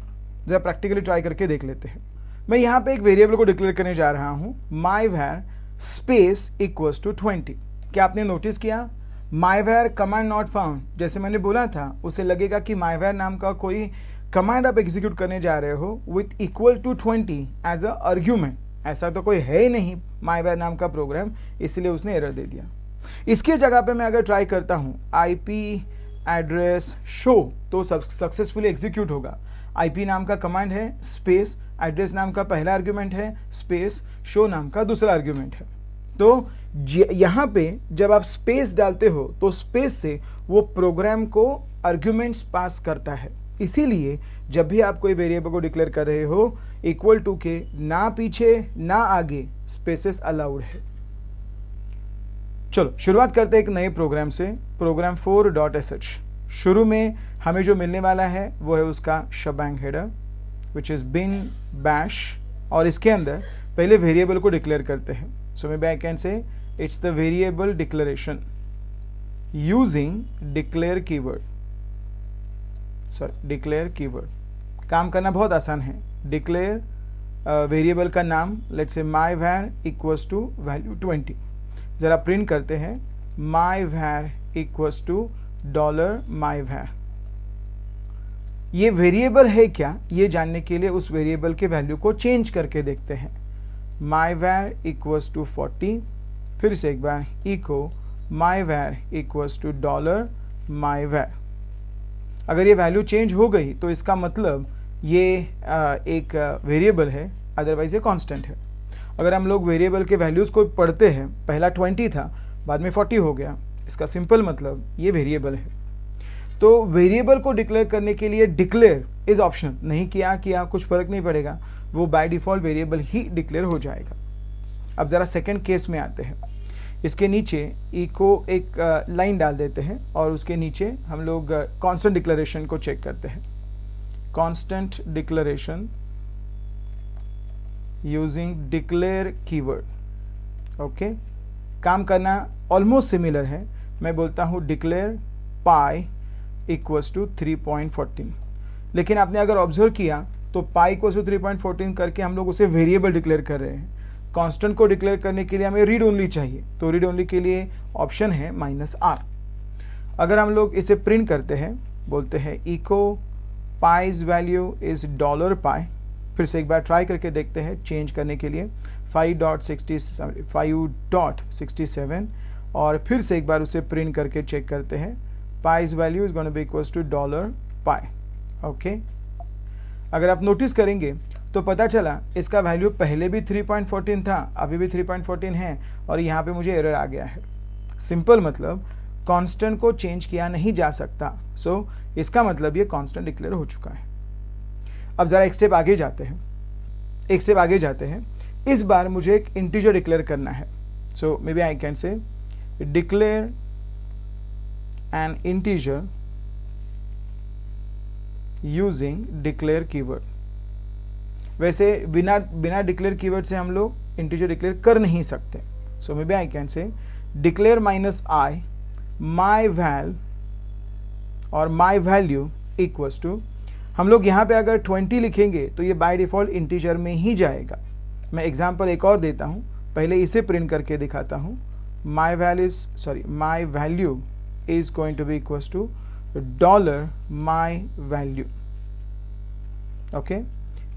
जरा प्रैक्टिकली ट्राई करके देख लेते हैं। मैं यहाँ पे एक वेरिएबल को डिक्लेयर करने जा रहा हूँ, myvar स्पेस इक्वल्स टू 20। क्या आपने नोटिस किया? myvar कमांड नॉट फाउंड, जैसे मैंने बोला था, उसे लगेगा कि myvar नाम का कोई कमांड आप एग्जीक्यूट करने जा रहे हो with equal to 20 as a argument. ऐसा तो कोई है ही नहीं myvar नाम का प्रोग्राम, इसलिए उसने एरर दे दिया। इसके जगह पे मैं अगर ट्राई करता हूं आईपी एड्रेस शो, तो सक्सेसफुली एग्जीक्यूट होगा। आईपी नाम का कमांड है, स्पेस एड्रेस नाम का पहला आर्ग्यूमेंट है, स्पेस शो नाम का दूसरा आर्ग्यूमेंट है। तो यहां पे जब आप स्पेस डालते हो तो स्पेस से वो प्रोग्राम को आर्ग्यूमेंट्स पास करता है। इसीलिए जब भी आप कोई वेरिएबल को डिक्लेयर कर रहे हो, इक्वल टू के ना पीछे ना आगे स्पेसेस अलाउड है। चलो शुरुआत करते हैं एक नए प्रोग्राम से, प्रोग्राम 4.sh। शुरू में हमें जो मिलने वाला है वो है उसका shebang header which is bin bash, और इसके अंदर पहले वेरिएबल को डिक्लेयर करते हैं। So maybe I can say it's the variable declaration using declare keyword. Sorry, declare keyword. काम करना बहुत आसान है। डिक्लेयर वेरिएबल का नाम, let's say myvar equals to value 20। जरा प्रिंट करते हैं myvar इक्वल्स टू $myvar। ये वेरिएबल है क्या, ये जानने के लिए उस वेरिएबल के वैल्यू को चेंज करके देखते हैं। myvar इक्वल्स टू 40, फिर से एक बार echo myvar equals to $myvar। अगर ये वैल्यू चेंज हो गई तो इसका मतलब ये एक वेरिएबल है, अदरवाइज ये कांस्टेंट है। अगर हम लोग वेरिएबल के वैल्यूज को पढ़ते हैं, पहला 20 था, बाद में 40 हो गया, इसका सिंपल मतलब ये वेरिएबल है। तो वेरिएबल को डिक्लेयर करने के लिए डिक्लेयर इज ऑप्शनल, नहीं किया कुछ फर्क नहीं पड़ेगा, वो by default variable he declare हो जाएगा। अब जरा सेकंड केस में आते हैं। इसके नीचे इको एक लाइन डाल देते हैं और उसके नीचे हम लोग कांस्टेंट डिक्लेरेशन को चेक करते हैं। Constant declaration using declare keyword. Okay, काम करना ऑलमोस्ट सिमिलर है। मैं बोलता हूँ डिक्लेयर पाई इक्वल्स टू 3.14, लेकिन आपने अगर ऑब्जर्व किया तो पाई इक्वल्स टू 3.14 करके हम लोग उसे वेरिएबल डिक्लेयर कर रहे हैं। कांस्टेंट को डिक्लेयर करने के लिए हमें रीड ओनली चाहिए, तो रीड ओनली के लिए ऑप्शन है -r। अगर हम लोग इसे प्रिंट करते हैं, बोलते हैं इको पाइज वैल्यू इज $पाई, फिर से एक बार ट्राई करके देखते हैं चेंज करने के लिए 5.67 और फिर से एक बार उसे प्रिंट करके चेक करते हैं pi's value is going to be equals to $पाई। ओके, अगर आप नोटिस करेंगे तो पता चला इसका वैल्यू पहले भी 3.14 था, अभी भी 3.14 है, और यहाँ पे मुझे एरर आ गया है। सिंपल मतलब कांस्टेंट को चेंज किया नहीं जा सकता, सो इसका मतलब ये कांस्टेंट डिक्लेयर हो चुका है। अब जरा एक स्टेप आगे जाते हैं, इस बार मुझे एक इंटीजर डिक्लेयर करना है। So maybe I can say declare an integer using declare keyword. वैसे बिना डिक्लेयर कीवर्ड से हम लोग इंटीजर डिक्लेयर कर नहीं सकते। So maybe I can say declare -i my val और माई वैल्यू इक्वल्स टू, हम लोग यहाँ पे अगर 20 लिखेंगे तो ये बाय डिफॉल्ट इंटीजर में ही जाएगा। मैं एग्जांपल एक और देता हूँ, पहले इसे प्रिंट करके दिखाता हूँ। My value is going to be equals to $माई वैल्यू। ओके,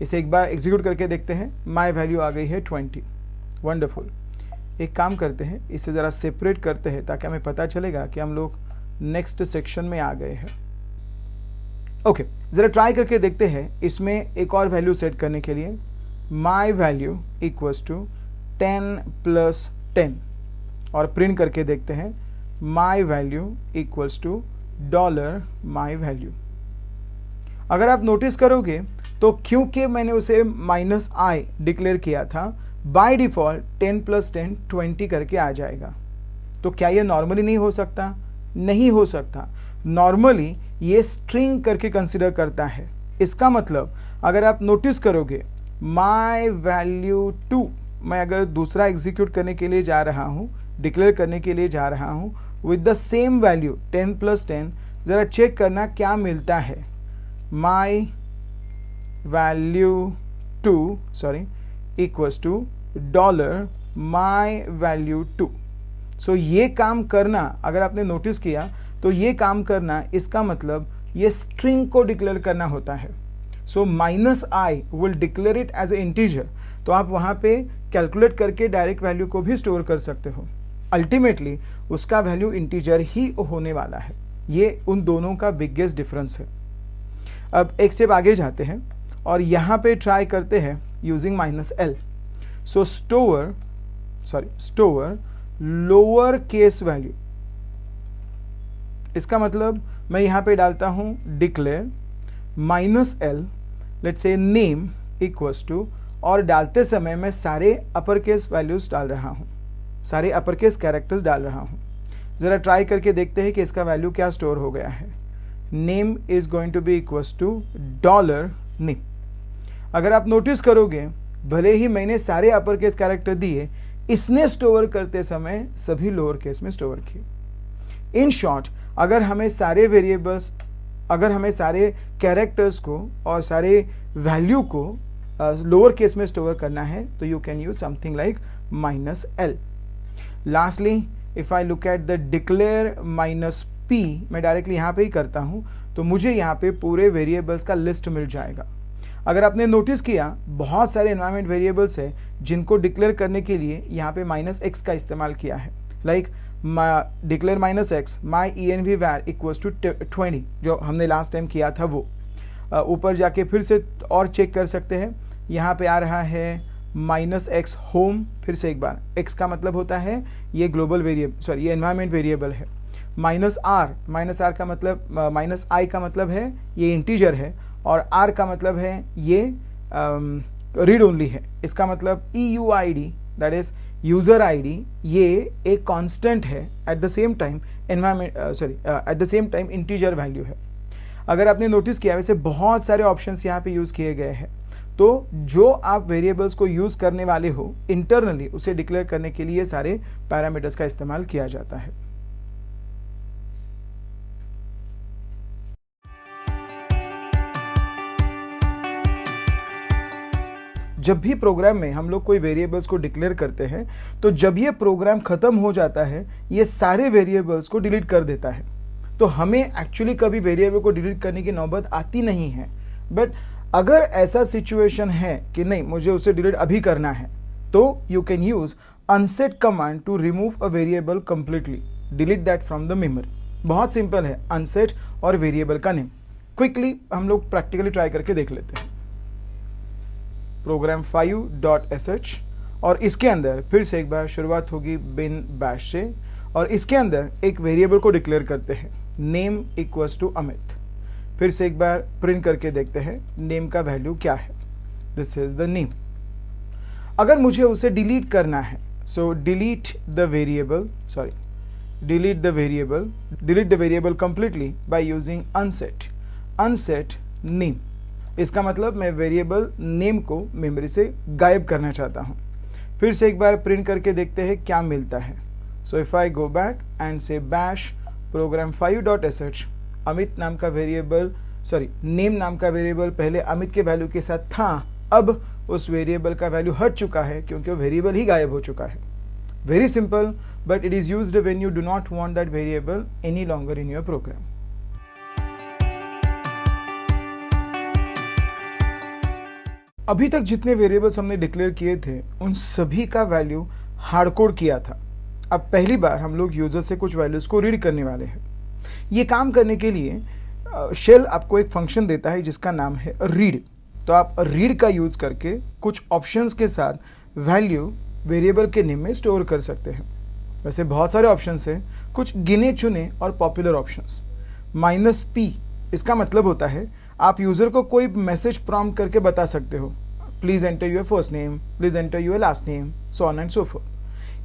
इसे एक बार एग्जीक्यूट करके देखते हैं। माई वैल्यू आ गई है 20। वंडरफुल। एक काम करते हैं, इसे ज़रा सेपरेट करते हैं ताकि हमें पता चलेगा कि हम लोग नेक्स्ट सेक्शन में आ गए हैं। ओके, ज़रा ट्राई करके देखते हैं इसमें एक और वैल्यू सेट करने के लिए। माई वैल्यू इक्वल्स टू 10 + 10 और प्रिंट करके देखते हैं। माई वैल्यू इक्वल्स टू $माई वैल्यू। अगर आप नोटिस करोगे तो क्योंकि मैंने उसे -i डिक्लेयर किया था, बाय डिफॉल्ट 10 + 10 20 करके आ जाएगा। तो क्या ये नॉर्मली नहीं हो सकता? नहीं हो सकता। नॉर्मली ये स्ट्रिंग करके कंसिडर करता है। इसका मतलब अगर आप नोटिस करोगे माई वैल्यू 2, मैं अगर दूसरा एग्जीक्यूट करने के लिए जा रहा हूँ, डिक्लेयर करने के लिए जा रहा हूँ विद द सेम वैल्यू 10 + 10, ज़रा चेक करना क्या मिलता है। माई वैल्यू 2 इक्वल्स टू $माई वैल्यू 2। सो ये काम करना, अगर आपने नोटिस किया तो ये काम करना, इसका मतलब ये स्ट्रिंग को डिक्लेयर करना होता है। सो -i will declare it as a integer. तो आप वहाँ पे कैलकुलेट करके डायरेक्ट वैल्यू को भी स्टोर कर सकते हो। अल्टीमेटली उसका वैल्यू इंटीजर ही होने वाला है। ये उन दोनों का बिगेस्ट डिफरेंस है। अब एक स्टेप आगे जाते हैं और यहाँ पे ट्राई करते हैं using -l। So store lower case value. इसका मतलब मैं यहाँ पे डालता हूँ declare -l, let's say name equals to, और डालते समय मैं सारे अपर केस वैल्यूज डाल रहा हूँ, सारे अपर केस कैरेक्टर्स डाल रहा हूँ। ज़रा ट्राई करके देखते हैं कि इसका वैल्यू क्या स्टोर हो गया है। Name is going to be equals to $name. अगर आप नोटिस करोगे, भले ही मैंने सारे अपर केस कैरेक्टर दिए, इसने स्टोर करते समय सभी लोअर केस में स्टोर किए। इन शॉर्ट, अगर हमें सारे वेरिएबल्स, अगर हमें सारे कैरेक्टर्स को और सारे वैल्यू को लोअर केस में स्टोर करना है तो you can use something like -l। Lastly if I look at the declare -p, मैं डायरेक्टली यहाँ पे ही करता हूँ, तो मुझे यहाँ पे पूरे वेरिएबल्स का लिस्ट मिल जाएगा। अगर आपने नोटिस किया, बहुत सारे एनवायरमेंट वेरिएबल्स है जिनको डिक्लेयर करने के लिए यहाँ पे -x का इस्तेमाल किया है। Like declare -x my env var equals to 20, जो हमने लास्ट टाइम किया था वो। ऊपर जाके फिर से और चेक कर सकते हैं। यहाँ पे आ रहा है -x होम, फिर से एक बार, x का मतलब होता है ये ग्लोबल वेरिएबल, ये एनवायरमेंट वेरिएबल है। -r का मतलब, -i का मतलब है ये इंटीजर है, और r का मतलब है ये रीड ओनली है। इसका मतलब EUID that is user ID, ये एक कांस्टेंट है, at the same time at the same time integer value है। अगर आपने नोटिस किया, वैसे बहुत सारे ऑप्शंस यहाँ पे यूज किए गए हैं। तो जो आप वेरिएबल्स को यूज करने वाले हो इंटरनली, उसे डिक्लेयर करने के लिए सारे पैरामीटर्स का इस्तेमाल किया जाता है। जब भी प्रोग्राम में हम लोग कोई वेरिएबल्स को डिक्लेयर करते हैं, तो जब ये प्रोग्राम खत्म हो जाता है, ये सारे वेरिएबल्स को डिलीट कर देता है। तो हमें एक्चुअली कभी वेरिएबल को डिलीट करने की नौबत आती नहीं है। बट अगर ऐसा सिचुएशन है कि नहीं, मुझे उसे डिलीट अभी करना है, तो you can use unset command to remove a variable completely, delete that from the memory. बहुत सिंपल है, अनसेट और वेरिएबल का नेम। क्विकली हम लोग प्रैक्टिकली ट्राई करके देख लेते हैं। program5.sh और इसके अंदर फिर से एक बार शुरुआत होगी बिन बैश से, और इसके अंदर एक वेरिएबल को डिक्लेयर करते हैं, नेम इक्वल्स टू अमित। फिर से एक बार प्रिंट करके देखते हैं नेम का वैल्यू क्या है। This is the name. अगर मुझे उसे डिलीट करना है, so delete the variable completely by using unset name. इसका मतलब मैं वेरिएबल नेम को मेमोरी से गायब करना चाहता हूं। फिर से एक बार प्रिंट करके देखते हैं क्या मिलता है। सो if I go back and से बैश program5.sh, अमित नाम का वेरिएबल, नेम नाम का वेरिएबल पहले अमित के वैल्यू के साथ था, अब उस वेरिएबल का वैल्यू हट चुका है क्योंकि वो वेरिएबल ही गायब हो चुका है। Very simple, but it is used when you do not want that variable any longer in your program. अभी तक जितने वेरिएबल्स हमने डिक्लेयर किए थे उन सभी का वैल्यू हार्ड कोड किया था। अब पहली बार हम लोग यूजर से कुछ वैल्यूज को रीड करने वाले हैं। ये काम करने के लिए शेल आपको एक फंक्शन देता है जिसका नाम है रीड। तो आप रीड का यूज करके कुछ ऑप्शंस के साथ वैल्यू वेरिएबल के नेम में स्टोर कर सकते हैं। वैसे बहुत सारे ऑप्शंस हैं, कुछ गिने चुने और पॉपुलर ऑप्शंस। -p इसका मतलब होता है आप यूजर को कोई मैसेज प्रॉम्प्ट करके बता सकते हो, please enter your first name, please enter your last name, so on and so fourth.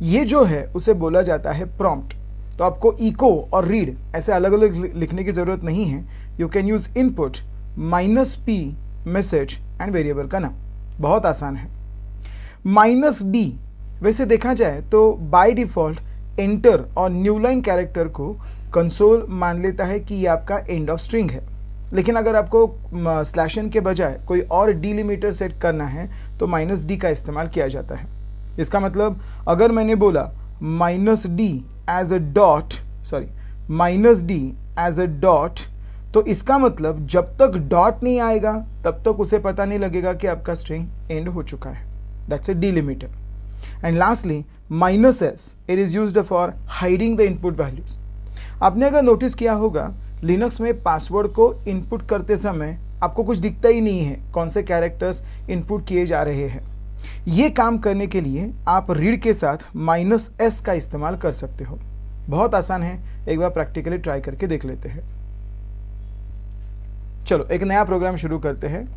ये जो है उसे बोला जाता है प्रॉम्प्ट। तो आपको इको और रीड ऐसे अलग अलग लिखने की जरूरत नहीं है। You can use input -p message and variable का नाम। बहुत आसान है। -d वैसे देखा जाए तो बाय डिफॉल्ट एंटर और न्यू लाइन कैरेक्टर को कंसोल मान लेता है कि ये आपका एंड ऑफ स्ट्रिंग है। लेकिन अगर आपको स्लैश n के बजाय कोई और डिलिमीटर सेट करना है तो -d का इस्तेमाल किया जाता है। इसका मतलब अगर मैंने बोला -d एज अ डॉट, तो इसका मतलब जब तक डॉट नहीं आएगा तब तक उसे पता नहीं लगेगा कि आपका स्ट्रिंग एंड हो चुका है। That's a delimiter. And lastly -s, it is used for hiding the input values. आपने अगर नोटिस किया होगा लिनक्स में पासवर्ड को इनपुट करते समय आपको कुछ दिखता ही नहीं है कौन से कैरेक्टर्स इनपुट किए जा रहे हैं। ये काम करने के लिए आप रीड के साथ -s का इस्तेमाल कर सकते हो। बहुत आसान है, एक बार प्रैक्टिकली ट्राई करके देख लेते हैं। चलो एक नया प्रोग्राम शुरू करते हैं,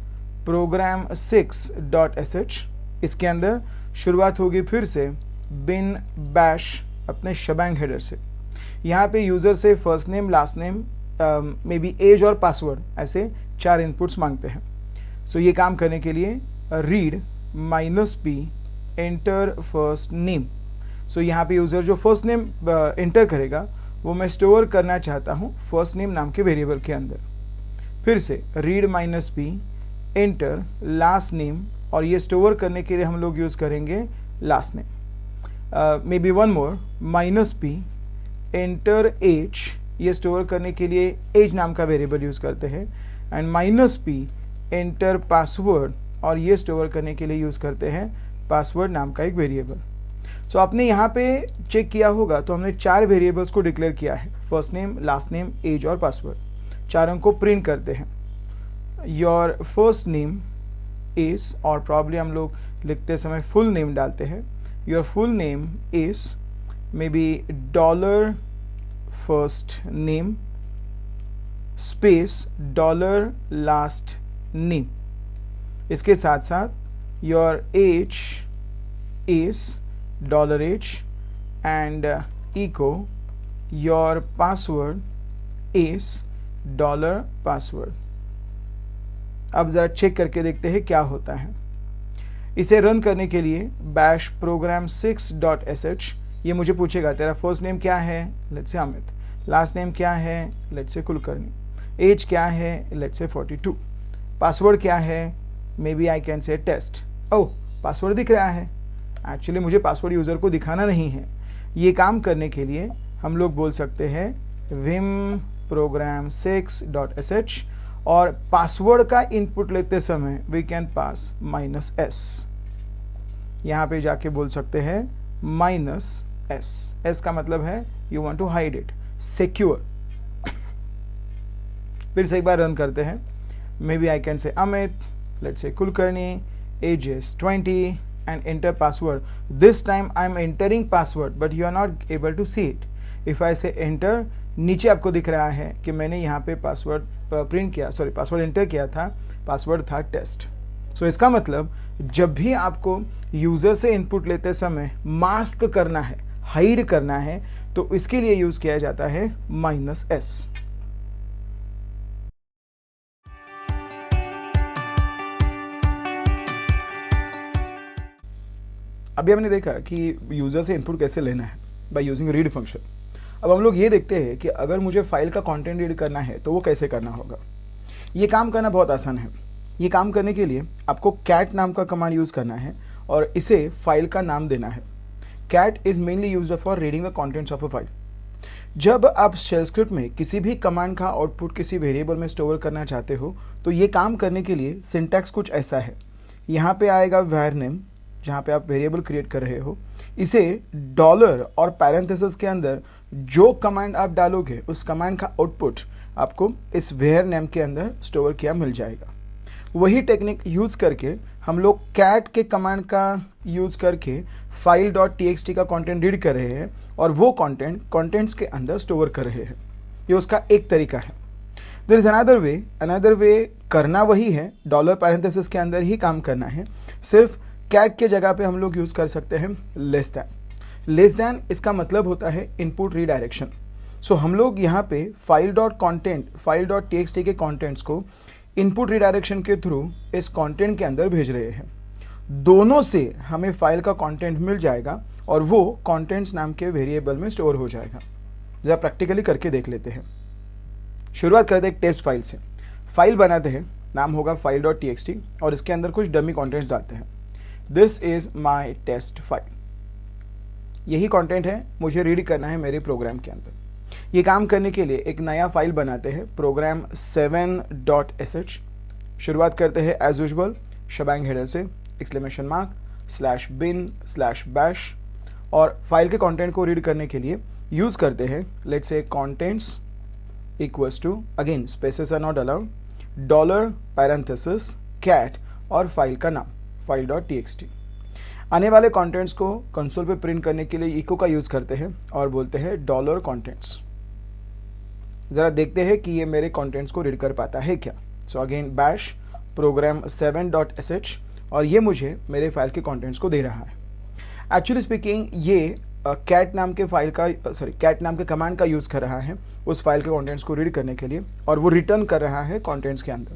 program6.sh। इसके अंदर शुरुआत होगी फिर से बिन बैश अपने शबैंग हेडर से। यहाँ पे यूजर से first name, last name, maybe age और पासवर्ड, ऐसे 4 इनपुट्स मांगते हैं। सो ये काम करने के लिए read -p enter first name. So यहाँ पे यूजर जो फर्स्ट नेम एंटर करेगा वो मैं स्टोर करना चाहता हूँ फर्स्ट नेम नाम के वेरिएबल के अंदर। फिर से read -p enter last name, और ये स्टोर करने के लिए हम लोग यूज करेंगे last name. Maybe one more -p enter age, ये स्टोर करने के लिए एज नाम का वेरिएबल यूज करते हैं। एंड -p एंटर पासवर्ड, और ये स्टोर करने के लिए यूज करते हैं पासवर्ड नाम का एक वेरिएबल। सो आपने यहाँ पे चेक किया होगा तो हमने 4 वेरिएबल्स को डिक्लेयर किया है, first name, last name, age और पासवर्ड। चारों को प्रिंट करते हैं। योर फर्स्ट नेम इज, और प्रॉब्ली हम लोग लिखते समय फुल नेम डालते हैं। Your full name is maybe $first name space $last name. इसके साथ साथ your age is $age and echo your password is $password. अब जरा चेक करके देखते हैं क्या होता है। इसे रन करने के लिए बैश program6.sh, ये मुझे पूछेगा तेरा फर्स्ट नेम क्या है, let's say Amit, last name क्या है, लेट्स से कुलकर्णी, एज क्या है, लेट्स से 42, पासवर्ड क्या है, maybe I can say test. Oh, password दिख रहा है। एक्चुअली मुझे पासवर्ड यूज़र को दिखाना नहीं है। ये काम करने के लिए हम लोग बोल सकते हैं vim program6.sh, और पासवर्ड का इनपुट लेते समय वी कैन पास -s। यहाँ पे जाके बोल सकते हैं -s। s का मतलब है you want to hide it, secure. फिर से एक बार रन करते हैं. मे बी आई कैन से Amit, let's say Kulkarni, age is 20 and enter password. This time I am entering password but you are not able to see it. If I say enter, नीचे आपको दिख रहा है कि मैंने यहाँ पे पासवर्ड प्रिंट किया, सॉरी पासवर्ड एंटर किया था, पासवर्ड था टेस्ट. सो इसका मतलब जब भी आपको यूज़र से इनपुट लेते समय मास्क करना है, हाइड करना है, तो इसके लिए यूज़ किया जाता है -s. अभी हमने देखा कि यूज़र से इनपुट कैसे लेना है बाय यूजिंग रीड फंक्शन. अब हम लोग ये देखते हैं कि अगर मुझे फाइल का कंटेंट रीड करना है तो वो कैसे करना होगा. ये काम करना बहुत आसान है. ये काम करने के लिए आपको कैट नाम का कमांड यूज़ करना है और इसे फाइल का नाम देना है. Cat is mainly used for reading the contents of a file. जब आप शेल स्क्रिप्ट में किसी भी कमांड का आउटपुट किसी वेरिएबल में स्टोर करना चाहते हो तो ये काम करने के लिए सिंटैक्स कुछ ऐसा है. यहाँ पे आएगा var नेम, जहाँ पे आप वेरिएबल क्रिएट कर रहे हो. इसे डॉलर और पैरेंथेसिस के अंदर जो कमांड आप डालोगे उस कमांड का आउटपुट आपको इस var नेम के अंदर स्टोर किया मिल जाएगा. वही टेक्निक यूज़ करके हम लोग कैट के कमांड का यूज़ करके file.txt का कंटेंट रीड कर रहे हैं और वो कंटेंट्स के अंदर स्टोर कर रहे हैं. ये उसका एक तरीका है. देयर इज अनदर वे करना वही है, डॉलर पैरेंथेसिस के अंदर ही काम करना है. सिर्फ कैट के जगह पे हम लोग यूज़ कर सकते हैं लेस दैन. इसका मतलब होता है इनपुट रीडायरेक्शन. सो हम लोग यहाँ पे file.txt के कंटेंट्स को इनपुट रीडायरेक्शन के थ्रू इस कंटेंट के अंदर भेज रहे हैं. दोनों से हमें फाइल का कंटेंट मिल जाएगा और वो कंटेंट्स नाम के वेरिएबल में स्टोर हो जाएगा. जरा प्रैक्टिकली करके देख लेते हैं. शुरुआत करते हैं एक टेस्ट फाइल से. फाइल बनाते हैं, नाम होगा file.txt और इसके अंदर कुछ डमी कंटेंट्स डालते हैं. This is my test file. यही कंटेंट है, मुझे रीड करना है मेरे प्रोग्राम के अंदर. ये काम करने के लिए एक नया फाइल बनाते हैं, program 7.sh. शुरुआत करते हैं एज यूजुअल शबैंग हेडर से, /bin/bash और फाइल के कंटेंट को रीड करने के लिए यूज करते हैं let's say contents equals to, again spaces are not allowed, dollar parenthesis cat और फाइल का नाम file.txt. आने वाले कंटेंट्स को कंसोल पे प्रिंट करने के लिए इको का यूज करते हैं और बोलते हैं डॉलर कंटेंट्स. जरा देखते हैं कि ये मेरे कंटेंट्स को रीड कर पाता है क्या. So again bash program 7.sh और ये मुझे मेरे फाइल के कंटेंट्स को दे रहा है. एक्चुअली स्पीकिंग ये कैट नाम के कैट नाम के कमांड का यूज कर रहा है उस फाइल के कंटेंट्स को रीड करने के लिए और वो रिटर्न कर रहा है कंटेंट्स के अंदर.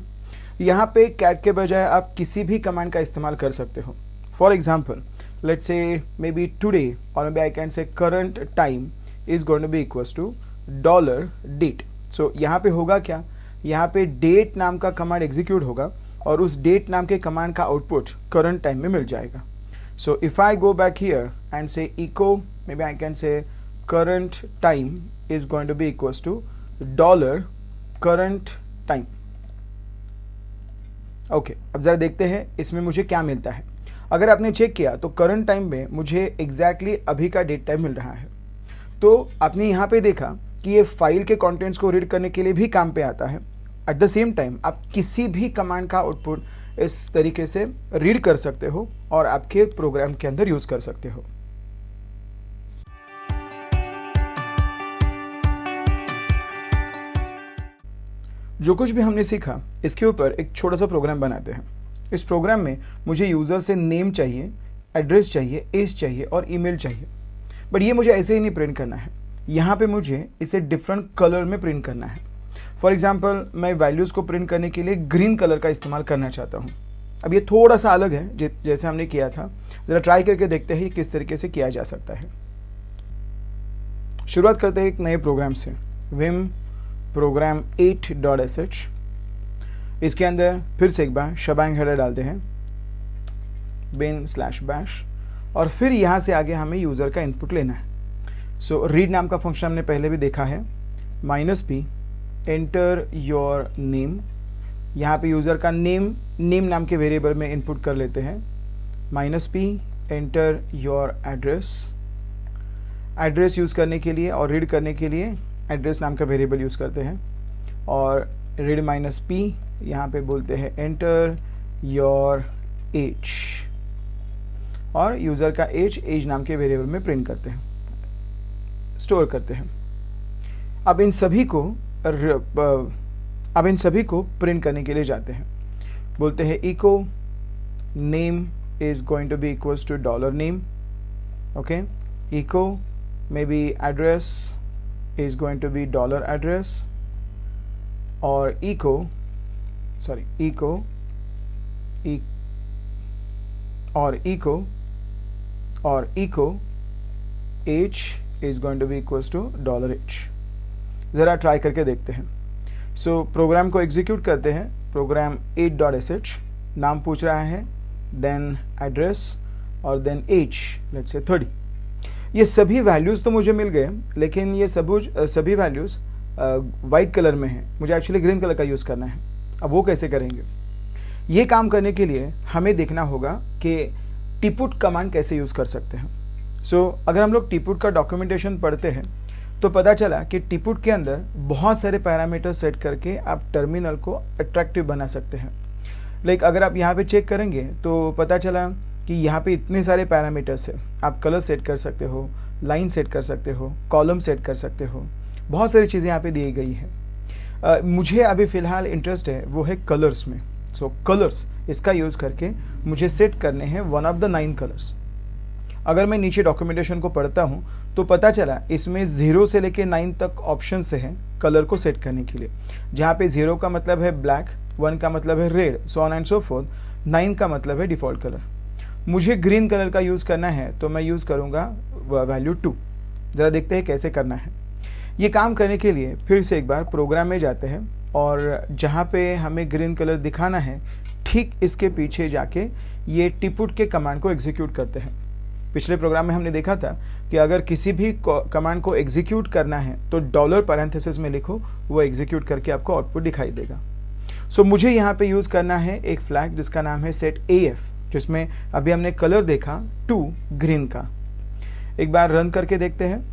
यहाँ पे कैट के बजाय आप किसी भी कमांड का इस्तेमाल कर सकते हो. फॉर एग्जाम्पल लेट्स से मे बी टुडे और maybe I can say current time is going to be equals to $date. So यहाँ पे होगा क्या, यहाँ पे डेट नाम का कमांड एग्जीक्यूट होगा और उस डेट नाम के कमांड का आउटपुट करंट टाइम में मिल जाएगा. So if I go back here and say echo, maybe I can say current time is going to be equals to $current time. Okay, अब जरा देखते हैं इसमें मुझे क्या मिलता है. अगर आपने चेक किया तो करंट टाइम में मुझे एग्जैक्टली अभी का डेट टाइम मिल रहा है. तो आपने यहाँ पे देखा कि ये फाइल के कंटेंट्स को रीड करने के लिए भी काम पे आता है. एट द सेम टाइम आप किसी भी कमांड का आउटपुट इस तरीके से रीड कर सकते हो और आपके प्रोग्राम के अंदर यूज कर सकते हो. जो कुछ भी हमने सीखा इसके ऊपर एक छोटा सा प्रोग्राम बनाते हैं. इस प्रोग्राम में मुझे यूज़र से नेम चाहिए, एड्रेस चाहिए, एज चाहिए और ईमेल चाहिए. बट ये मुझे ऐसे ही नहीं प्रिंट करना है, यहाँ पे मुझे इसे डिफरेंट कलर में प्रिंट करना है. फॉर एग्जाम्पल मैं वैल्यूज़ को प्रिंट करने के लिए ग्रीन कलर का इस्तेमाल करना चाहता हूँ. अब ये थोड़ा सा अलग है जैसे हमने किया था. ज़रा ट्राई करके देखते हैं किस तरीके से किया जा सकता है. शुरुआत करते हैं एक नए प्रोग्राम से, विम program 8.sh. इसके अंदर फिर से एक बार शबैंग हेडर डालते हैं, bin/bash और फिर यहाँ से आगे हमें यूज़र का इनपुट लेना है. सो रीड नाम का फंक्शन हमने पहले भी देखा है, -p एंटर योर नेम. यहाँ पे यूज़र का नेम नाम के वेरिएबल में इनपुट कर लेते हैं. -p enter your address use करने के लिए और रीड करने के लिए एड्रेस नाम का वेरिएबल यूज़ करते हैं. और रीड माइनस पी, यहाँ पे बोलते हैं एंटर योर एज, और यूज़र का एज नाम के वेरिएबल में प्रिंट करते हैं, स्टोर करते हैं। अब इन सभी को प्रिंट करने के लिए जाते हैं, बोलते हैं echo name is going to be equals to $name, okay, echo maybe address is going to be $address, or echo age is going to be equals to $h। ज़रा ट्राई करके देखते हैं। सो प्रोग्राम को एग्जीक्यूट करते हैं। Programme 8.sh नाम पूछ रहा है, देन एड्रेस और देन एज, लेट्स से 30। ये सभी वैल्यूज़ तो मुझे मिल गए, लेकिन ये सभी वैल्यूज़ वाइट कलर में हैं। मुझे एक्चुअली ग्रीन कलर का यूज़ करना है। अब वो कैसे करेंगे? ये काम करने के लिए हमें देखना होगा कि टीपुट कमांड कैसे यूज़ कर सकते हैं। अगर हम लोग टीपुट का डॉक्यूमेंटेशन पढ़ते हैं तो पता चला कि टीपुट के अंदर बहुत सारे पैरामीटर सेट करके आप टर्मिनल को अट्रैक्टिव बना सकते हैं। अगर आप यहाँ पे चेक करेंगे तो पता चला कि यहाँ पे इतने सारे पैरामीटर्स है। आप कलर सेट कर सकते हो, लाइन सेट कर सकते हो, कॉलम सेट कर सकते हो, बहुत सारी चीज़ें यहाँ पे दी गई है। मुझे अभी फ़िलहाल इंटरेस्ट है वो है कलर्स में। कलर्स इसका यूज़ करके मुझे सेट करने हैं 1 of the 9 कलर्स। अगर मैं नीचे डॉक्यूमेंटेशन को पढ़ता हूँ तो पता चला इसमें 0 से लेके 9 तक ऑप्शन से हैं कलर को सेट करने के लिए, जहाँ पे 0 का मतलब है ब्लैक, 1 का मतलब है red, so on and so fourth, 9 का मतलब है डिफ़ॉल्ट कलर। मुझे ग्रीन कलर का यूज़ करना है तो मैं यूज़ करूँगा वैल्यू 2। ज़रा देखते हैं कैसे करना है। ये काम करने के लिए फिर से एक बार प्रोग्राम में जाते हैं और जहाँ पे हमें ग्रीन कलर दिखाना है ठीक इसके पीछे जाके ये टीपुट के कमांड को एग्जीक्यूट करते हैं। पिछले प्रोग्राम में हमने देखा था कि अगर किसी भी कमांड को एग्जीक्यूट करना है तो डॉलर पैरेंथेसिस में लिखो, वो एग्जीक्यूट करके आपको आउटपुट दिखाई देगा। मुझे यहाँ पे यूज़ करना है एक फ्लैग जिसका नाम है सेट AF, जिसमें अभी हमने कलर देखा 2 ग्रीन का। एक बार रन करके देखते हैं।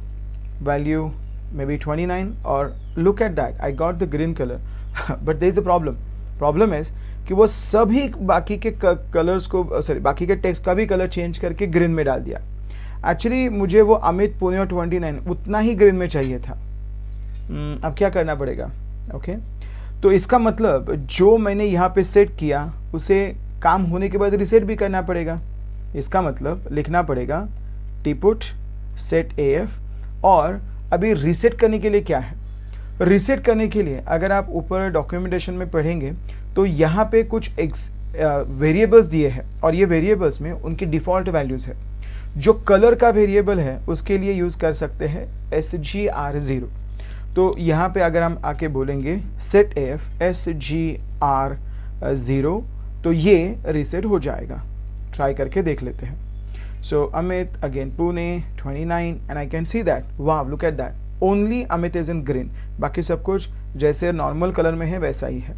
वैल्यू मे बी 29 और look at that, I got the green colour but there is a problem is कि वो सभी बाकी के कलर्स को बाकी के टेक्स्ट का भी कलर चेंज करके ग्रीन में डाल दिया। एक्चुअली मुझे वो अमित पुणे और 29 उतना ही ग्रीन में चाहिए था। अब क्या करना पड़ेगा? ओके, तो इसका मतलब जो मैंने यहाँ पे सेट किया उसे काम होने के बाद रिसेट भी करना पड़ेगा। इसका मतलब लिखना पड़ेगा टीपुट सेट AF। और अभी रीसेट करने के लिए क्या है? रीसेट करने के लिए अगर आप ऊपर डॉक्यूमेंटेशन में पढ़ेंगे तो यहाँ पे कुछ वेरिएबल्स दिए हैं और ये वेरिएबल्स में उनकी डिफ़ॉल्ट वैल्यूज़ है। जो कलर का वेरिएबल है उसके लिए यूज़ कर सकते हैं SGR0। तो यहाँ पे अगर हम आके बोलेंगे सेट AF SGR0 तो ये रीसेट हो जाएगा। ट्राई करके देख लेते हैं। Amit again Pune 29 and I can see that, wow look at that, only Amit is in green, बाकी सब कुछ जैसे नॉर्मल कलर में है वैसा ही है।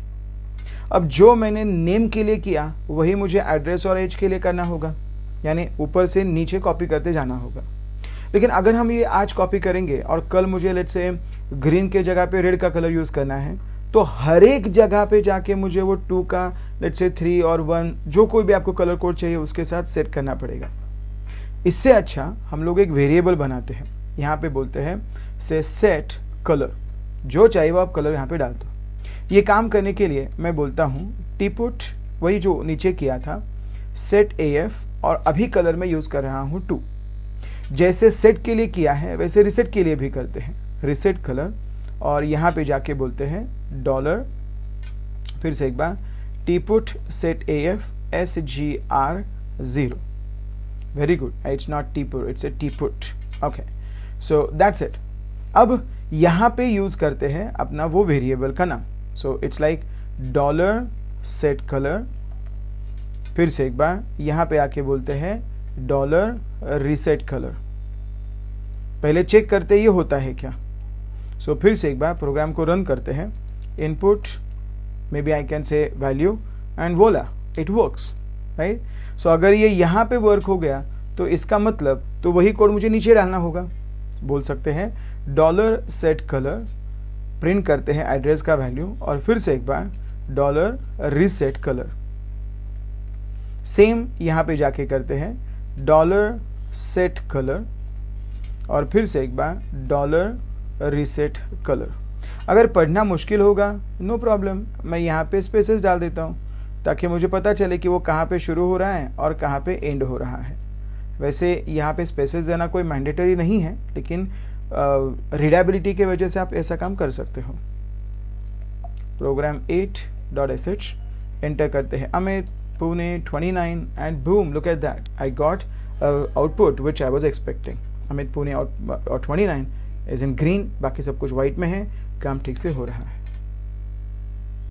अब जो मैंने नेम के लिए किया वही मुझे एड्रेस और एज के लिए करना होगा, यानी ऊपर से नीचे कॉपी करते जाना होगा। लेकिन अगर हम ये आज कॉपी करेंगे और कल मुझे लेट्स से ग्रीन के जगह पे रेड का कलर यूज़ करना है तो हर एक जगह पे जाके मुझे वो 2 का लेट्स से 3 और 1 जो कोई भी आपको कलर कोड चाहिए उसके साथ सेट करना पड़ेगा। इससे अच्छा हम लोग एक वेरिएबल बनाते हैं। यहाँ पे बोलते हैं से सेट कलर, जो चाहिए वो आप कलर यहाँ पे डाल दो। ये काम करने के लिए मैं बोलता हूँ टीपुट, वही जो नीचे किया था, सेट AF और अभी कलर में यूज़ कर रहा हूँ 2। जैसे सेट के लिए किया है वैसे रिसेट के लिए भी करते हैं, रिसेट कलर, और यहाँ पे जाके बोलते हैं डॉलर, फिर से एक बार tput set AF SGR0। Very good, it's not tput, it's a tput. Okay, so that's it. अब यहाँ पे यूज़ करते हैं अपना वो वेरिएबल का नाम। It's like dollar set colour, फिर से एक बार यहाँ पे आके बोलते हैं डॉलर रीसेट कलर। पहले चेक करते ये होता है क्या। फिर से एक बार प्रोग्राम को रन करते हैं। Input maybe I can say value and voila it works, right. अगर ये यहाँ पे वर्क हो गया तो इसका मतलब तो वही कोड मुझे नीचे डालना होगा। बोल सकते हैं डॉलर सेट कलर प्रिंट करते हैं एड्रेस का वैल्यू और फिर से एक बार डॉलर रीसेट कलर। सेम यहाँ पे जाके करते हैं डॉलर सेट कलर और फिर से एक बार डॉलर रीसेट कलर। अगर पढ़ना मुश्किल होगा नो प्रॉब्लम, मैं यहाँ पे स्पेसेस डाल देता हूँ ताकि मुझे पता चले कि वो कहाँ पे शुरू हो रहा है और कहाँ पे एंड हो रहा है। वैसे यहाँ पे स्पेसेस देना कोई मैंडेटरी नहीं है, लेकिन रीडेबिलिटी के वजह से आप ऐसा काम कर सकते हो। प्रोग्राम 8.sh एंटर करते हैं Amit Pune 29 and boom, look at that, I got output which I was expecting. Amit Pune और 29 इज इन ग्रीन, बाकी सब कुछ वाइट में है, काम ठीक से हो रहा है।